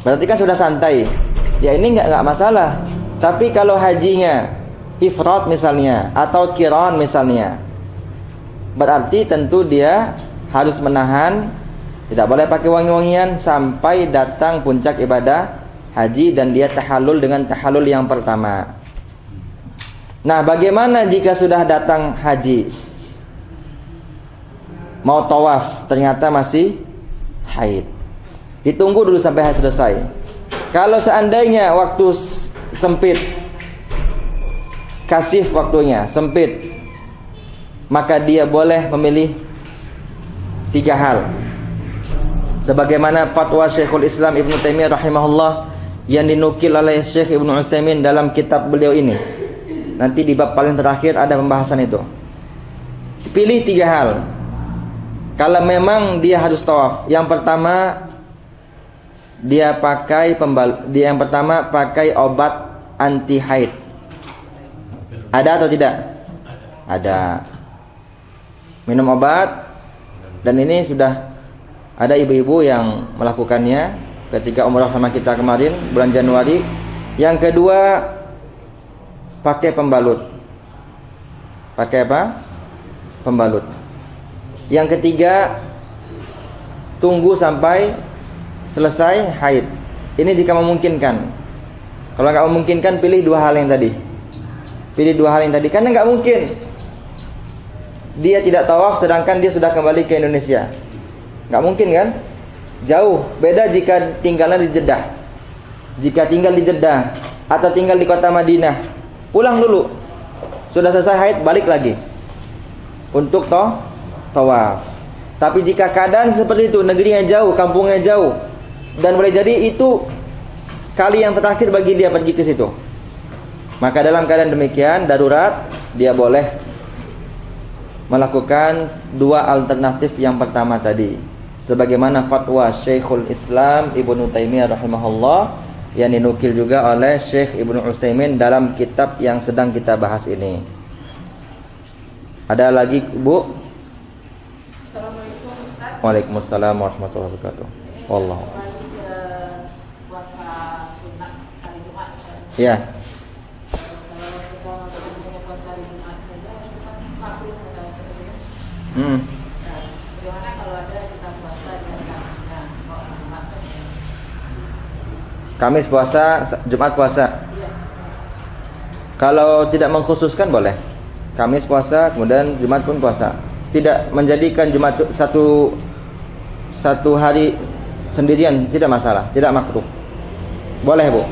C: Berarti kan sudah santai. Ya ini enggak masalah. Tapi kalau hajinya ifrad misalnya atau qiran misalnya, berarti tentu dia harus menahan, tidak boleh pakai wangi-wangian sampai datang puncak ibadah haji dan dia tahallul dengan tahallul yang pertama. Nah, bagaimana jika sudah datang haji? Mau tawaf, ternyata masih haid. Ditunggu dulu sampai haid selesai. Kalau seandainya waktu sempit, kasif waktunya sempit, maka dia boleh memilih 3 hal. Sebagaimana fatwa Syekhul Islam Ibnu Taimiyah rahimahullah yang dinukil oleh Syekh Ibnu Utsaimin dalam kitab beliau ini. Nanti di bab paling terakhir ada pembahasan itu. Pilih 3 hal. Kalau memang dia harus tawaf, yang pertama dia pakai obat anti haid. Ada atau tidak? Ada. Minum obat, dan ini sudah ada ibu-ibu yang melakukannya ketika umrah sama kita kemarin bulan Januari. Yang kedua, pakai pembalut. Pakai apa? Pembalut. Yang ketiga, tunggu sampai selesai haid. Ini jika memungkinkan. Kalau nggak memungkinkan, pilih 2 hal yang tadi. Pilih 2 hal yang tadi, karena nggak mungkin dia tidak tawaf sedangkan dia sudah kembali ke Indonesia. Nggak mungkin kan? Jauh. Beda jika tinggalnya di Jeddah. Jika tinggal di Jeddah atau tinggal di kota Madinah, pulang dulu. Sudah selesai haid, balik lagi untuk tawaf. Tapi jika keadaan seperti itu, negerinya jauh, kampungnya jauh, dan boleh jadi itu kali yang terakhir bagi dia pergi ke situ, maka dalam keadaan demikian darurat, dia boleh melakukan 2 alternatif yang pertama tadi, sebagaimana fatwa Syekhul Islam Ibnu Taimiyah rahimahullah yang dinukil juga oleh Syekh Ibnu Utsaimin dalam kitab yang sedang kita bahas ini. Ada lagi, Bu?
H: Assalamualaikum Ustaz.
C: Waalaikumsalam warahmatullahi wabarakatuh. Wallahu.
H: Puasa sunat hari Jumat.
C: Ya.
H: Kalau kita punya puasa hari Jumat saja, kita makruh katanya. Bagaimana kalau ada kita puasa di hari Kamisnya, kalau Jumat?
C: Kamis puasa, Jumat puasa.
H: Iya.
C: Kalau tidak mengkhususkan boleh. Kamis puasa, kemudian Jumat pun puasa. Tidak menjadikan Jumat satu hari sendirian, tidak masalah, tidak makruh. Boleh, Bu.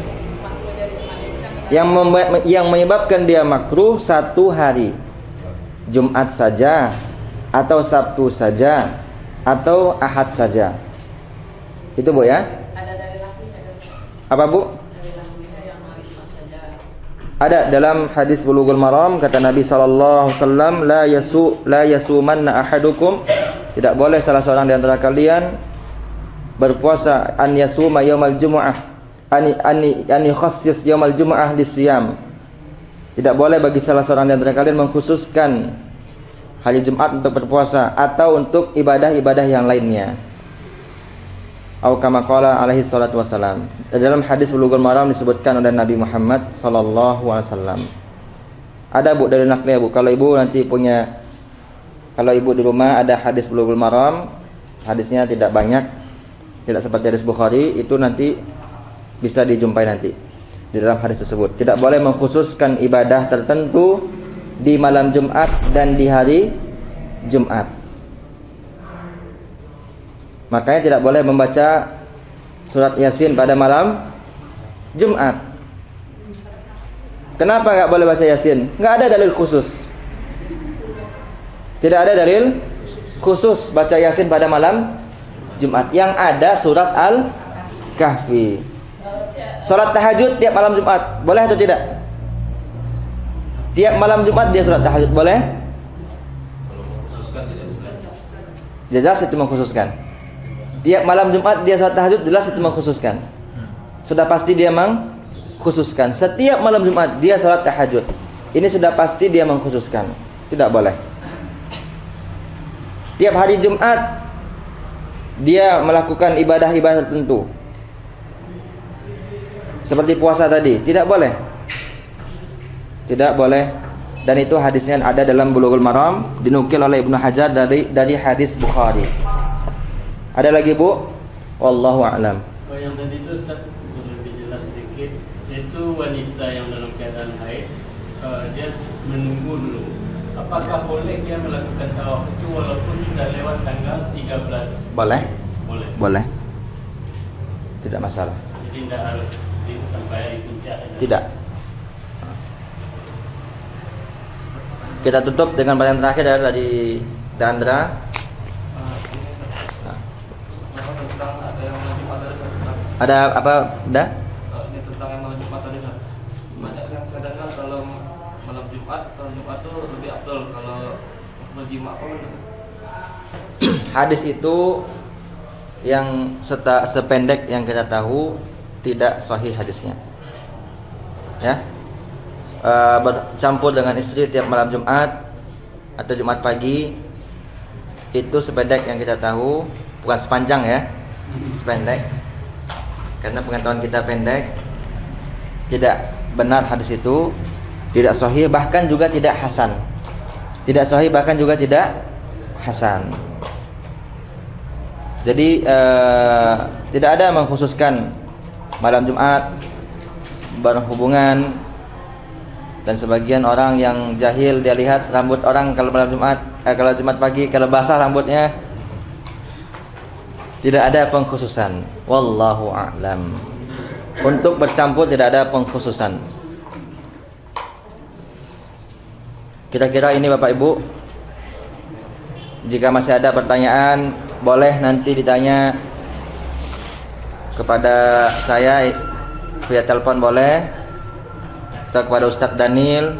C: Yang menyebabkan dia makruh 1 hari, Jumat saja, atau Sabtu saja, atau Ahad saja. Itu, Bu, ya.
H: Ada dari lafaznya.
C: Apa, Bu?
H: Dari lafaznya yang hari Jumat saja.
C: Ada dalam hadis Bulughul Maram, kata Nabi sallallahu alaihi wasallam, la yasumanna ahadukum, tidak boleh salah seorang di antara kalian berpuasa an yasuma yaumal jumu'ah, ani khassis yaumal jumu'ah lisiyam. Tidak boleh bagi salah seorang di antara kalian mengkhususkan hari Jumat untuk berpuasa atau untuk ibadah-ibadah yang lainnya. Atau kama qala alaihi salatu wasalam. Dalam hadis Bulughul Maram disebutkan oleh Nabi Muhammad sallallahu alaihi wasallam. Ada, Bu, dari nakliah, Bu. Kalau Ibu nanti punya, kalau Ibu di rumah ada hadis Bulughul Maram, hadisnya tidak banyak, tidak seperti hadis Bukhari, itu nanti bisa dijumpai nanti di dalam hadis tersebut. Tidak boleh mengkhususkan ibadah tertentu di malam Jumat dan di hari Jumat. Makanya tidak boleh membaca surat Yasin pada malam Jumat. Kenapa nggak boleh baca Yasin? Nggak ada dalil khusus. Tidak ada dalil khusus baca Yasin pada malam Jumat. Yang ada surat Al-Kahfi. Salat tahajud tiap malam Jumat, boleh atau tidak? Tiap malam Jumat dia salat tahajud, boleh? Jelas itu mengkhususkan. Tiap malam Jumat dia salat tahajud, jelas itu mengkhususkan. Sudah pasti dia mengkhususkan. Setiap malam Jumat dia salat tahajud. Ini sudah pasti dia mengkhususkan. Tidak boleh. Tiap hari Jumat dia melakukan ibadah-ibadah tertentu, seperti puasa tadi, tidak boleh. Tidak boleh. Dan itu hadisnya ada dalam Bulughul Maram, dinukil oleh Ibnu Hajar dari hadis Bukhari. Ada lagi, Bu? Wallahu a'lam.
G: Oh, yang tadi itu Ustaz, lebih jelas sedikit, itu wanita yang dalam keadaan haid, dia menunggu dulu. Apakah boleh dia melakukan tawaf itu walaupun sudah lewat tanggal 13?
C: Boleh?
G: Boleh.
C: Boleh. Tidak masalah.
G: Jadi tidak harus sampai di puncak.
C: Tidak. Kita tutup dengan pertanyaan terakhir dari Dandra. Ada apa? Dah?
D: Ini tentang yang malam Jumat tadi, Ustaz. Banyak yang saya dengar kalau malam Jumat tuh lebih afdal kalau berjima apa benar?
C: Hadis itu yang sependek yang kita tahu tidak sahih hadisnya. Ya. Bercampur dengan istri tiap malam Jumat atau Jumat pagi itu sependek yang kita tahu, bukan sepanjang ya, sependek. Karena pengetahuan kita pendek, tidak benar hadis itu, tidak sahih, bahkan juga tidak hasan. Tidak sahih, bahkan juga tidak hasan. Jadi tidak ada mengkhususkan malam Jumat berhubungan. Dan sebagian orang yang jahil, dia lihat rambut orang kalau malam Jumat, kalau Jumat pagi, kalau basah rambutnya. Tidak ada pengkhususan. Wallahu a'lam. Untuk bercampur tidak ada pengkhususan. Kira-kira ini Bapak Ibu, jika masih ada pertanyaan, boleh nanti ditanya kepada saya via telepon boleh, atau kepada Ustadz Daniel,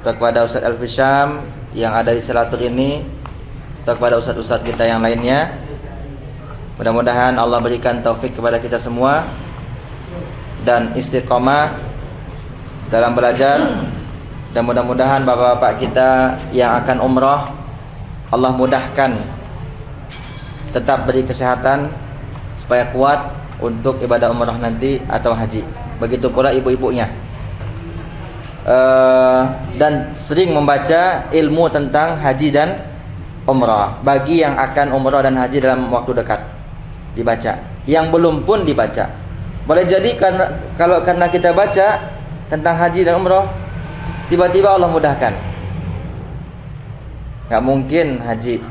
C: atau kepada Ustadz Elfisham yang ada di Selatur ini, atau kepada Ustadz-Ustadz kita yang lainnya. Mudah-mudahan Allah berikan taufik kepada kita semua dan istiqomah dalam belajar. Dan mudah-mudahan bapak-bapak kita yang akan umrah, Allah mudahkan, tetap beri kesehatan supaya kuat untuk ibadah umrah nanti atau haji. Begitu pula ibu-ibunya. Dan sering membaca ilmu tentang haji dan umrah. Bagi yang akan umrah dan haji dalam waktu dekat, dibaca. Yang belum pun dibaca. Boleh jadi karena kita baca tentang haji dan umrah, tiba-tiba Allah mudahkan. Gak mungkin haji,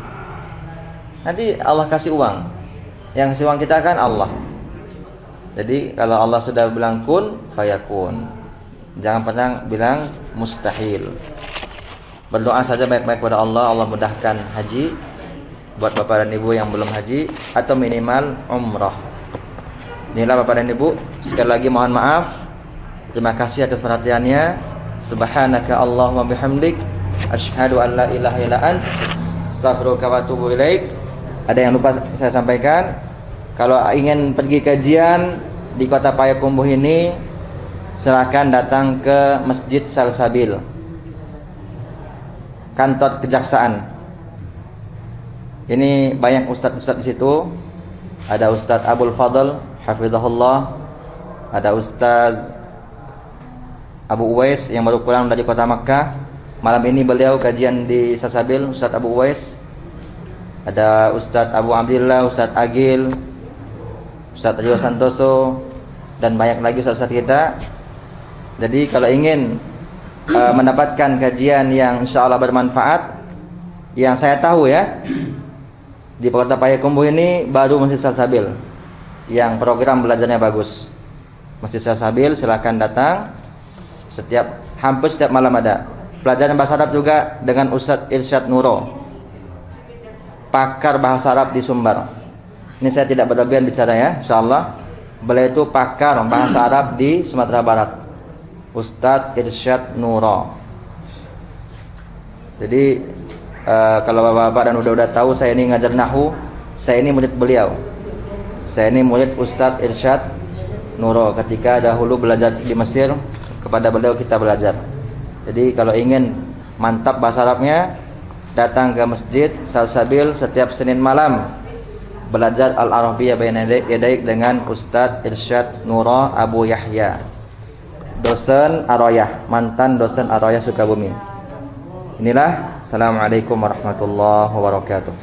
C: nanti Allah kasih uang. Yang kasih uang kita kan Allah. Jadi kalau Allah sudah bilang kun fayakun, jangan pernah bilang mustahil. Berdoa saja baik-baik kepada Allah, Allah mudahkan haji buat bapak dan ibu yang belum haji, atau minimal umrah. Inilah bapak dan ibu, sekali lagi mohon maaf. Terima kasih atas perhatiannya. Subhanaka Allahumma bihamdik, asyhadu an la ilaha illa ant, astaghfiruka wa atubu ilaik. Ada yang lupa saya sampaikan, kalau ingin pergi kajian di Kota Payakumbuh ini, silakan datang ke Masjid Salsabil, kantor kejaksaan. Ini banyak ustadz-ustadz di situ. Ada Ustadz Abdul Fadl, hafizahullah. Ada Ustadz Abu Uwais yang baru pulang dari kota Makkah. Malam ini beliau kajian di Salsabil, Ustadz Abu Uwais. Ada Ustadz Abu Abdillah, Ustadz Agil, Ustadz Rio Santoso, dan banyak lagi ustadz-ustadz kita. Jadi kalau ingin mendapatkan kajian yang insya Allah bermanfaat, yang saya tahu ya, di Kota Payakumbuh ini baru Masjid Salsabil yang program belajarnya bagus. Masjid Salsabil, silakan datang. Hampir setiap malam ada pelajaran bahasa Arab juga dengan Ustadz Irsyad Nuro, pakar bahasa Arab di Sumbar. Ini saya tidak berlebihan bicara ya, insyaallah. Beliau itu pakar bahasa Arab di Sumatera Barat, Ustadz Irsyad Nuro. Jadi kalau bapak-bapak dan udah tahu, saya ini ngajar nahwu, saya ini murid beliau. Saya ini murid Ustadz Irsyad Nuro. Ketika dahulu belajar di Mesir, kepada beliau kita belajar. Jadi kalau ingin mantap bahasa Arabnya, datang ke Masjid Salsabil setiap Senin malam, belajar Al-Arabiyyah Baina Yadaik dengan Ustadz Irsyad Nuro Abu Yahya, dosen Aroyah, mantan dosen Aroyah Sukabumi. Inilah, assalamualaikum warahmatullahi wabarakatuh.